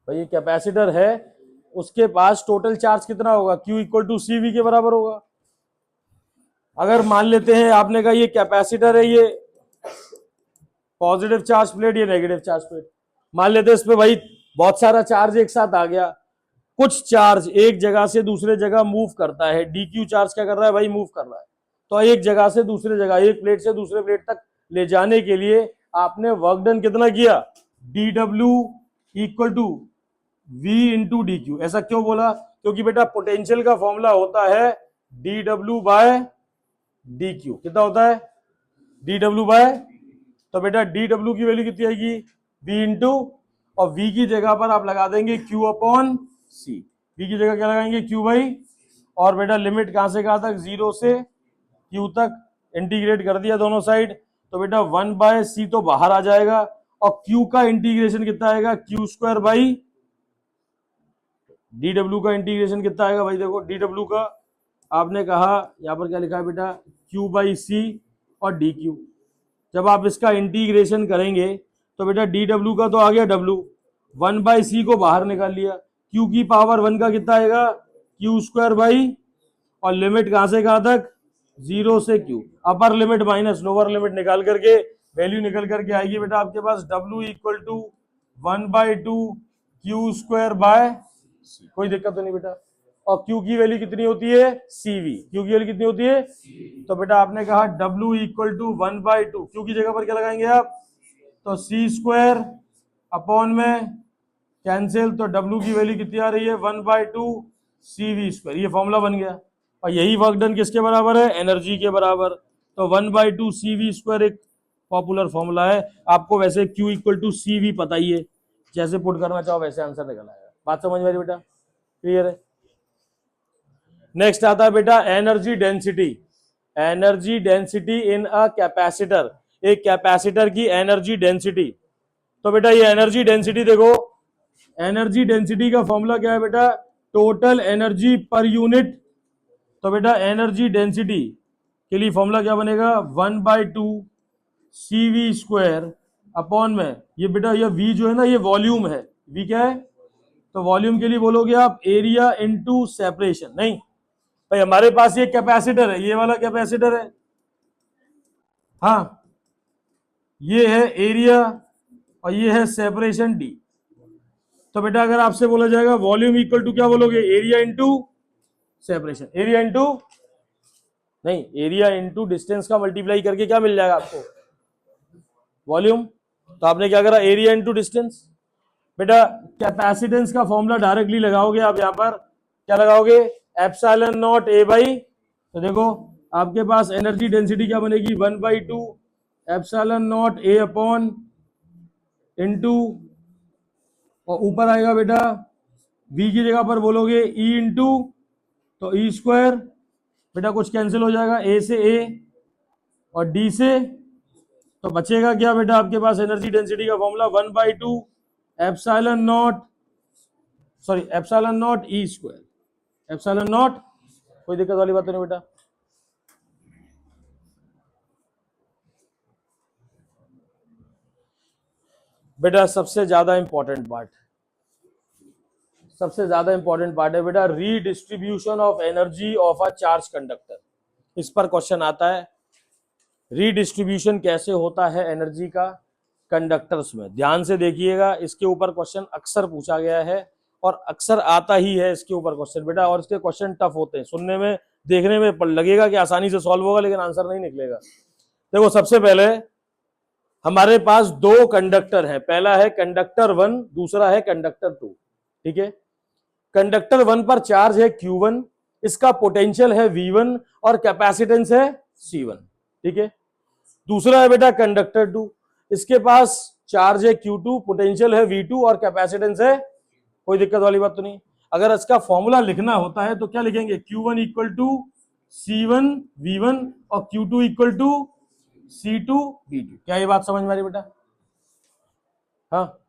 भाई ये कैपेसिटर है, उसके पास टोटल चार्ज कितना होगा, Q इक्वल टू CV के बराबर होगा। अगर मान लेते हैं आपने कहा ये कैपेसिटर है, ये पॉजिटिव चार्ज प्लेट, ये नेगेटिव चार्ज प्लेट, मान लेते हैं इस पे भाई बहुत सारा चार्ज एक साथ आ गया, कुछ चार्ज एक जगह से दूसरे जगह मूव करता है, DQ चार्ज क्या कर रहा है भाई, मूव कर रहा है। तो एक जगह से दूसरे जगह, एक प्लेट से दूसरे प्लेट तक ले जाने के लिए आपने वर्क डन कितना किया, DW equal to V into DQ। ऐसा क्यों बोला, क्योंकि बेटा पोटेंशियल का फॉर्मूला होता है dW/dQ। कितना होता है, dW/, तो बेटा dW की वैल्यू कितनी आएगी, V इंटू, और V की जगह पर आप लगा देंगे Q/C। V की जगह क्या लगाएंगे, Q/, और बेटा लिमिट कहां से कहां तक, 0 से Q तक, इंटीग्रेट कर दिया दोनों साइड, तो बेटा 1/C तो बाहर आ जाएगा, और Q का इंटीग्रेशन कितना आएगा, Q² DW का इंटीग्रेशन कितना आएगा भाई, देखो DW का आपने कहा यहां पर क्या लिखा है बेटा, Q/C और DQ। जब आप इसका इंटीग्रेशन करेंगे तो बेटा DW का तो आ गया W, 1/C को बाहर निकाल लिया, Q की पावर 1 का कितना आएगा, Q², और लिमिट कहां से कहां तक, 0 से Q, upper limit minus lower limit निकाल करके वैल्यू निकल करके आएगी बेटा आपके पास W इक्वल टू 1/2 Q²/C। कोई दिक्कत तो नहीं बेटा। और Q की वैल्यु कितनी होती है, CV, Q की वैल्यू कितनी होती है, तो बेटा आपने कहा W इक्वल टू 1/2, Q की जगह पर क्या लगाएंगे आप, तो C² अपॉन में कैंसिल, तो W की वैल्यू कितनी आ रही है, 1/2 CV², ये फॉर्मूला बन गया। और यही वर्क डन किसके बराबर है, एनर्जी के बराबर। तो 1/2 CV² एक पॉपुलर फॉर्मूला है, आपको वैसे Q इक्वल टू CV पता ही है, जैसे पुट करना चाहो वैसे आंसर निकल आएगा। बात समझ में आ रही बेटा? क्लियर है? नेक्स्ट आता है बेटा energy density, energy density in a capacitor, एक कैपेसिटर की एनर्जी डेंसिटी। तो बेटा ये एनर्जी डेंसिटी देखो, एनर्जी डेंसिटी का फॉर्मूला क्या है बेटा, टोटल एनर्जी पर यूनिट। तो बेटा एनर्जी डेंसिटी के लिए फॉर्मूला क्या बनेगा, 1/2 CV² अपॉन में, ये बेटा ये V जो है ना ये वॉल्यूम है, V क्या है, तो वॉल्यूम के लिए बोलोगे आप एरिया इनटू सेपरेशन। नहीं भाई हमारे पास ये कैपेसिटर है, ये वाला कैपेसिटर है, हाँ ये है एरिया और ये है सेपरेशन D। तो बेटा अगर आपसे बोला जाएगा वॉल्यूम इक्वल टू क्या बोलोगे, area into separation, area into नहीं, एरिया इंटू डिस्टेंस का मल्टीप्लाई करके क्या मिल जाएगा आपको, वॉल्यूम। तो आपने क्या करा, एरिया इंटू डिस्टेंस। बेटा कैपेसिटेंस का फॉर्मूला डायरेक्टली लगाओगे आप, यहां पर क्या लगाओगे, एप्सिलॉन नॉट ए बाई, तो देखो आपके पास एनर्जी डेंसिटी क्या बनेगी, 1/2 epsilon not A upon into, और ऊपर आएगा बेटा v की जगह पर बोलोगे e इंटू, तो ई स्क्वायर, बेटा कुछ कैंसिल हो जाएगा, a से a और d से, तो बचेगा क्या बेटा आपके पास एनर्जी डेंसिटी का formula 1/2 epsilon not, sorry epsilon not E square, epsilon not, कोई दिक्कत वाली बात तो नहीं बेटा। बेटा सबसे ज्यादा इंपॉर्टेंट पार्ट, सबसे ज्यादा इंपॉर्टेंट पार्ट है बेटा, redistribution of energy of a charge conductor. इस पर क्वेश्चन आता है, रीडिस्ट्रीब्यूशन कैसे होता है एनर्जी का कंडक्टर्स में। ध्यान से देखिएगा, इसके ऊपर क्वेश्चन अक्सर पूछा गया है और अक्सर आता ही है इसके ऊपर क्वेश्चन बेटा, और इसके क्वेश्चन टफ होते हैं, सुनने में देखने में लगेगा कि आसानी से सॉल्व होगा, लेकिन आंसर नहीं निकलेगा। देखो सबसे पहले हमारे पास दो कंडक्टर हैं, पहला है कंडक्टर 1, दूसरा है कंडक्टर 2, ठीक है। कंडक्टर 1 पर चार्ज है Q1, इसका पोटेंशियल है V1 और कैपेसिटेंस है C1, ठीक है। दूसरा है बेटा कंडक्टर 2, इसके पास चार्ज है Q2, पोटेंशियल है V2 और कैपेसिटेंस है, कोई दिक्कत वाली बात तो नहीं। अगर इसका फॉर्मूला लिखना होता है तो क्या लिखेंगे, Q1 equal to C1 V1 और Q2 equal to C2 V2। क्या ये बात समझ में आ रही बेटा? हाँ,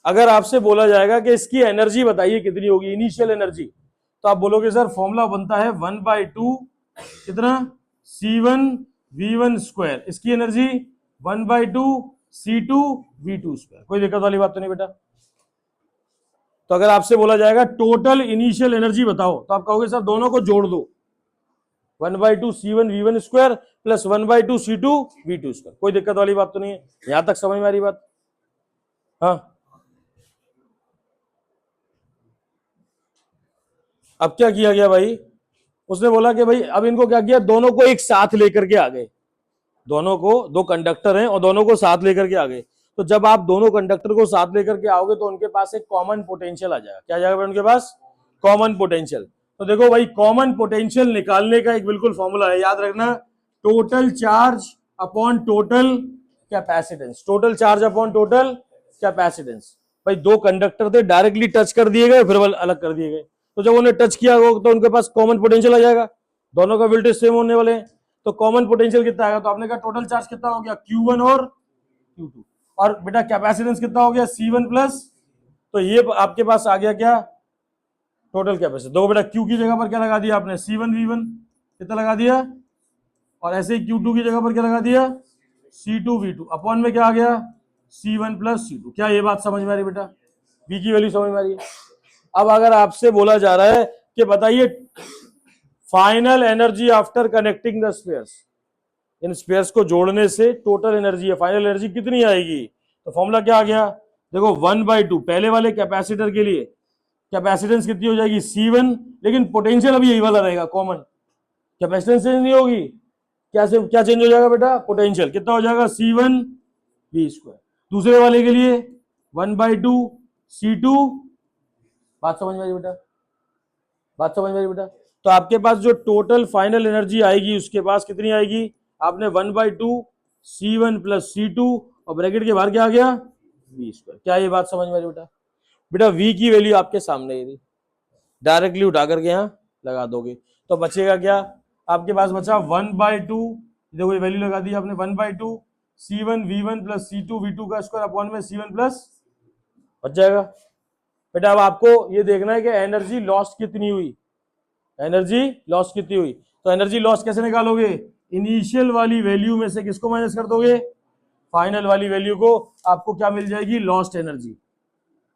अगर आपसे बोला जाएगा कि इसकी एनर्जी बताइए कितनी होगी, इनिशियल एनर्जी, तो आप बोलोगे सर फॉर्मूला बनता है 1/2 कितना, C1 V1 स्क्वायर, इसकी एनर्जी 1/2 C2 V2 स्क्वायर। कोई दिक्कत वाली बात तो नहीं बेटा? तो अगर आपसे बोला जाएगा टोटल इनिशियल एनर्जी बताओ, तो आप कहोगे सर दोनों को जोड़ दो, 1/2 C1 V1 square plus 1/2 C2 V2 square. कोई दिक्कत वाली बात तो नहीं है, यहां तक समझ में आ रही बात? हाँ, अब क्या किया गया भाई, उसने बोला कि भाई अब इनको क्या किया, दोनों को एक साथ लेकर के आ गए, दोनों को, दो कंडक्टर हैं और दोनों को साथ लेकर के आ गए। तो जब आप दोनों कंडक्टर को साथ लेकर के आओगे तो उनके पास एक कॉमन पोटेंशियल आ जाएगा। क्या जाएगा उनके पास? Common potential. तो देखो भाई, कॉमन पोटेंशियल निकालने का एक बिल्कुल फॉर्मूला है, याद रखना, total charge upon total capacitance, total charge upon total capacitance. भाई दो कंडक्टर थे, डायरेक्टली टच कर दिए गए, फिर अलग कर दिए गए, तो जब उन्हें टच किया हो तो उनके पास कॉमन पोटेंशियल आ जाएगा, दोनों का वोल्टेज सेम होने वाले हैं, तो कॉमन पोटेंशियल कितना आएगा, तो आपने कहा टोटल चार्ज कितना हो गया, Q1 और Q2, और बेटा कैपेसिटेंस कितना हो गया, C1 प्लस, तो ये आपके पास आ गया क्या, टोटल कैपेसिटी। दो बेटा Q की जगह पर क्या लगा दिया आपने, C1 V1 कितना लगा दिया, और ऐसे ही Q2 की जगह पर क्या लगा दिया, C2 V2, अपॉन में क्या आ गया, C1 प्लस C2। क्या ये बात समझ में आ रही बेटा? V की वैल्यू समझ में आ रही है? अब अगर आपसे बोला जा रहा है कि बताइए final energy after connecting the spheres, in spheres को जोड़ने से टोटल एनर्जी है, फाइनल एनर्जी कितनी आएगी, तो फॉर्मूला क्या आ गया, देखो 1/2, पहले वाले कैपेसिटर के लिए कैपेसिटेंस कितनी हो जाएगी, C1, लेकिन पोटेंशियल अभी यही वाला रहेगा कॉमन, कैपेसिटेंस चेंज नहीं होगी, क्या चेंज हो जाएगा बेटा, पोटेंशियल कितना हो जाएगा, C1 V स्क्वायर। दूसरे वाले के लिए 1/2 C2, बात समझ में आई बेटा? बात समझ में आई बेटा? तो आपके पास जो टोटल फाइनल एनर्जी आएगी उसके पास कितनी आएगी, आपने 1/2 C1 प्लस C2 और ब्रैकेट के बाहर क्या आ गया, V स्क्वायर। क्या ये बात समझ में आई बेटा? बेटा V की वैल्यू आपके सामने है, डायरेक्टली उठा करके यहाँ लगा दोगे, तो बचेगा क्या, आपके पास बचा 1/2, देखो ये वैल्यू लगा दी आपने, 1/2 C1 V1 plus C2 V2 का स्क्वायर अपॉन में C1 प्लस, बच जाएगा। बेटा अब आपको ये देखना है कि एनर्जी लॉस्ट कितनी हुई, एनर्जी लॉस कितनी हुई, तो एनर्जी लॉस कैसे निकालोगे, इनिशियल वाली वैल्यू में से किसको माइनस कर दोगे, फाइनल वाली वैल्यू को, आपको क्या मिल जाएगी, लॉस्ट एनर्जी,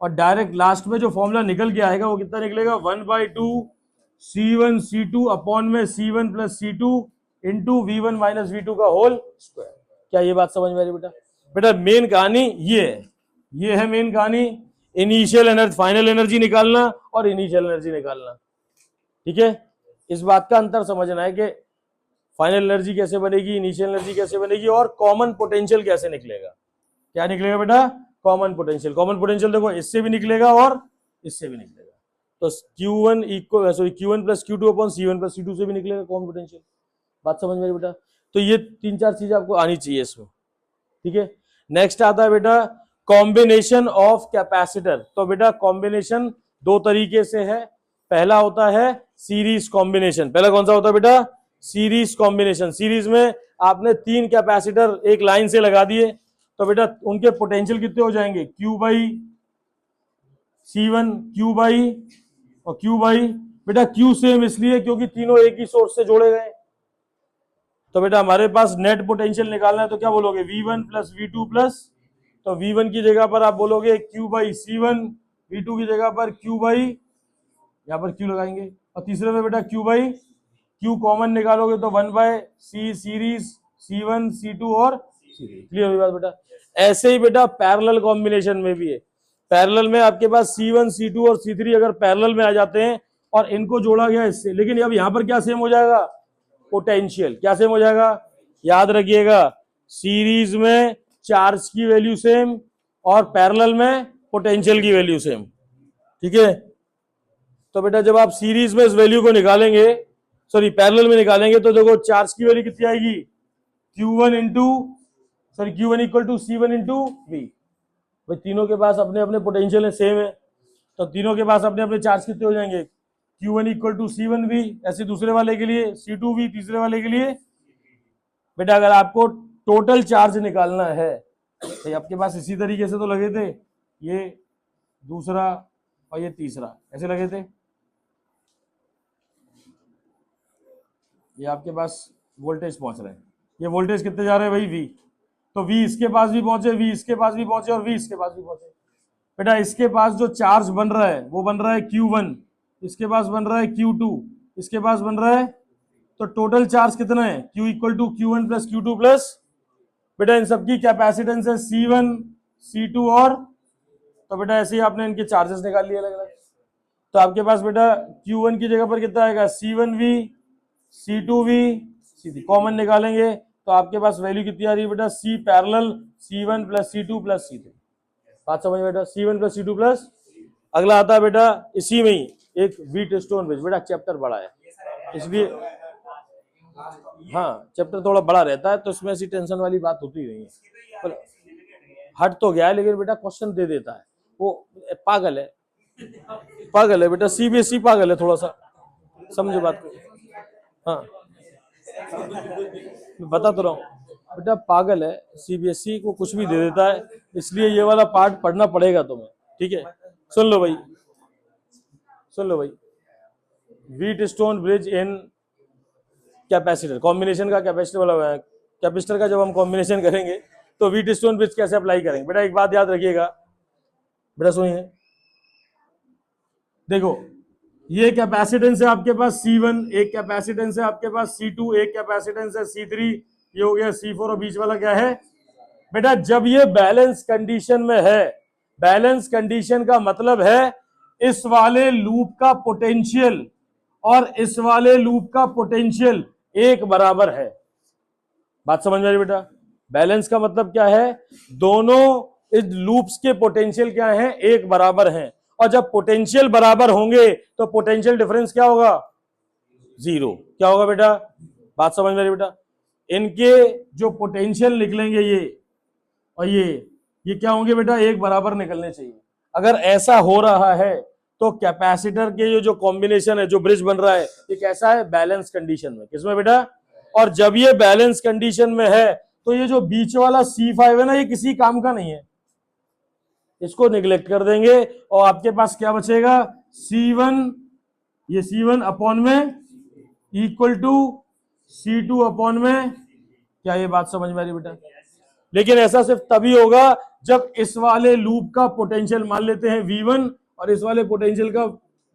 और डायरेक्ट लास्ट में जो फॉर्मूला निकल के आएगा वो कितना निकलेगा, 1/2 C1 C2 अपॉन में C1 plus C2 into V1 minus V2 का होल स्क्वायर। क्या ये बात समझ में आ रही बेटा? बेटा मेन कहानी ये है मेन कहानी, इनिशियल एनर्जी, फाइनल एनर्जी निकालना और इनिशियल एनर्जी निकालना। ठीक है, इस बात का अंतर समझना है कि फाइनल एनर्जी कैसे बनेगी, इनिशियल एनर्जी कैसे बनेगी और कॉमन पोटेंशियल कैसे निकलेगा। क्या निकलेगा बेटा? Common potential. कॉमन पोटेंशियल देखो इससे भी निकलेगा और इससे भी निकलेगा। तो Q1 equal Q1 plus Q2 upon C1 plus C2 से भी निकलेगा कॉमन पोटेंशियल। बात समझ में आई बेटा? तो ये 3-4 चीजें आपको आनी चाहिए इसमें। ठीक है, नेक्स्ट आता है बेटा कॉम्बिनेशन ऑफ कैपेसिटर। तो बेटा कॉम्बिनेशन दो तरीके से है। पहला होता है सीरीज कॉम्बिनेशन। पहला कौन सा होता है बेटा? Series combination. सीरीज में आपने 3 कैपेसिटर एक लाइन से लगा दिए, तो बेटा उनके पोटेंशियल कितने हो जाएंगे? Q by C1, Q by और Q बाई, बेटा Q सेम इसलिए क्योंकि तीनों एक ही सोर्स से जोड़े गए। तो बेटा हमारे पास नेट पोटेंशियल निकालना है, तो क्या बोलोगे? V1 प्लस V2 प्लस, तो V1 की जगह पर आप बोलोगे Q बाई C1, V2 की जगह पर Q बाई, यहाँ पर Q लगाएंगे, और तीसरे में बेटा Q बाई, Q कॉमन निकालोगे तो 1 bye C series C1 C2 और C3। क्लियर हुई बात बेटा? ऐसे ही बेटा पैरेलल कॉम्बिनेशन में भी है। पैरेलल में आपके पास C1 C2 और C3 अगर पैरेलल में आ जाते हैं और इनको जोड़ा गया इससे, लेकिन अब यहाँ पर क्या सेम हो जाएगा? पोटेंशियल। क्या सेम हो जाएगा? याद रखिएगा, सीरीज में चार्ज की वैल्यू सेम और पैरेलल में पोटेंशियल की वैल्यू सेम। ठीक है, तो बेटा जब आप सीरीज में इस वैल्यू को निकालेंगे, सॉरी पैरेलल में निकालेंगे, तो देखो चार्ज की वैल्यू कितनी आएगी? Q1 equal to C1 into V। भाई तीनों के पास अपने अपने पोटेंशियल है, सेम है, तो तीनों के पास अपने अपने चार्ज कितने हो जाएंगे? Q1 equal to C1V। ऐसे दूसरे वाले के लिए C2V, तीसरे वाले के लिए। बेटा अगर आपको टोटल चार्ज निकालना है तो आपके पास इसी तरीके से तो लगे थे, ये दूसरा और ये तीसरा ऐसे लगे थे। ये आपके पास वोल्टेज पहुंच रहे हैं, ये वोल्टेज कितने जा रहे हैं भाई? V। तो V इसके पास भी पहुंचे, V इसके पास भी पहुंचे और V इसके पास भी पहुंचे। बेटा इसके पास जो चार्ज बन रहा है वो बन रहा है Q1, इसके पास बन रहा है Q2, इसके पास बन रहा है, तो टोटल चार्ज कितना है? Q equal to Q1 plus Q2 plus, बेटा इन सबकी कैपेसिटेंस है C1 C2 और, तो बेटा ऐसे ही आपने इनके चार्जेस निकाल लिए अलग अलग। तो आपके पास बेटा Q1 की जगह पर कितना आएगा? C1V C2V C3 कॉमन निकालेंगे तो आपके पास वैल्यू कितनी आ रही है बेटा? C parallel C1 plus C2 plus C3। बात समझ बेटा? C1 plus C2 plus. अगला आता है बेटा इसी में ही एक व्हीटस्टोन ब्रिज। बेटा चैप्टर बड़ा है इसलिए, हाँ चैप्टर थोड़ा बड़ा रहता है तो इसमें ऐसी टेंशन वाली बात होती नहीं है। पर हट तो गया है लेकिन बेटा क्वेश्चन दे देता है, वो पागल है, पागल है बेटा, CBSE पागल है थोड़ा सा, समझो बात को। हाँ बता तो रहा हूँ बेटा, पागल है, CBSE को कुछ भी दे देता है, इसलिए ये वाला पार्ट पढ़ना पड़ेगा तुम्हें। ठीक है, सुन लो भाई, सुन लो भाई। व्हीटस्टोन ब्रिज इन कैपेसिटर, कॉम्बिनेशन का कैपेसिटर वाला कैपेसिटर का जब हम कॉम्बिनेशन करेंगे तो व्हीटस्टोन ब्रिज कैसे अप्लाई करेंगे? बेटा एक बात याद रखिएगा, बेटा सुनिए, देखो ये कैपेसिटेंस है आपके पास C1, एक कैपेसिटेंस है आपके पास C2, एक कैपेसिटेंस है C3, ये हो गया C4 और बीच वाला क्या है? बेटा जब ये बैलेंस कंडीशन में है, बैलेंस कंडीशन का मतलब है इस वाले लूप का पोटेंशियल और इस वाले लूप का पोटेंशियल एक बराबर है। बात समझ में आ रही बेटा? बैलेंस का मतलब क्या है? दोनों इस लूप्स के पोटेंशियल क्या हैं? एक बराबर हैं, और जब पोटेंशियल बराबर होंगे तो पोटेंशियल डिफरेंस क्या होगा? जीरो। क्या होगा बेटा? बात समझ में आ रही बेटा? इनके जो पोटेंशियल निकलेंगे ये और ये क्या होंगे बेटा? एक बराबर निकलने चाहिए। अगर ऐसा हो रहा है तो कैपेसिटर के जो कॉम्बिनेशन है, जो ब्रिज बन रहा है, ये कैसा है? बैलेंस कंडीशन में। किसमें बेटा? और जब ये बैलेंस कंडीशन में है तो ये जो बीच वाला C5 है ना, ये किसी काम का नहीं है, इसको निगलेक्ट कर देंगे और आपके पास क्या बचेगा? C1, ये C1 अपॉन में इक्वल टू C2 अपॉन में। क्या ये बात समझ में आ रही बेटा? लेकिन ऐसा सिर्फ तभी होगा जब इस वाले लूप का पोटेंशियल मान लेते हैं V1 और इस वाले पोटेंशियल का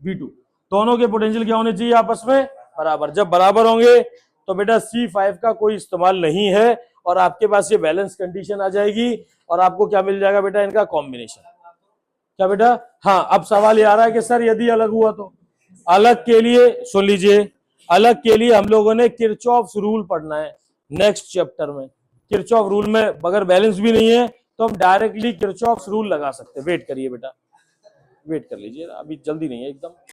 V2, दोनों के पोटेंशियल क्या होने चाहिए? आपस में बराबर। जब बराबर होंगे तो बेटा C5 का कोई इस्तेमाल नहीं है और आपके पास ये बैलेंस कंडीशन आ जाएगी और आपको क्या मिल जाएगा बेटा? इनका कॉम्बिनेशन। क्या बेटा? हाँ, अब सवाल ये आ रहा है कि सर यदि अलग हुआ तो अलग के लिए सुन लीजिए, अलग के लिए हम लोगों ने किरचॉफ रूल पढ़ना है नेक्स्ट चैप्टर में। किरचॉफ रूल में अगर बैलेंस भी नहीं है तो हम डायरेक्टली किरचॉफ रूल लगा सकते हैं। वेट करिए बेटा, वेट कर लीजिए, अभी जल्दी नहीं है एकदम।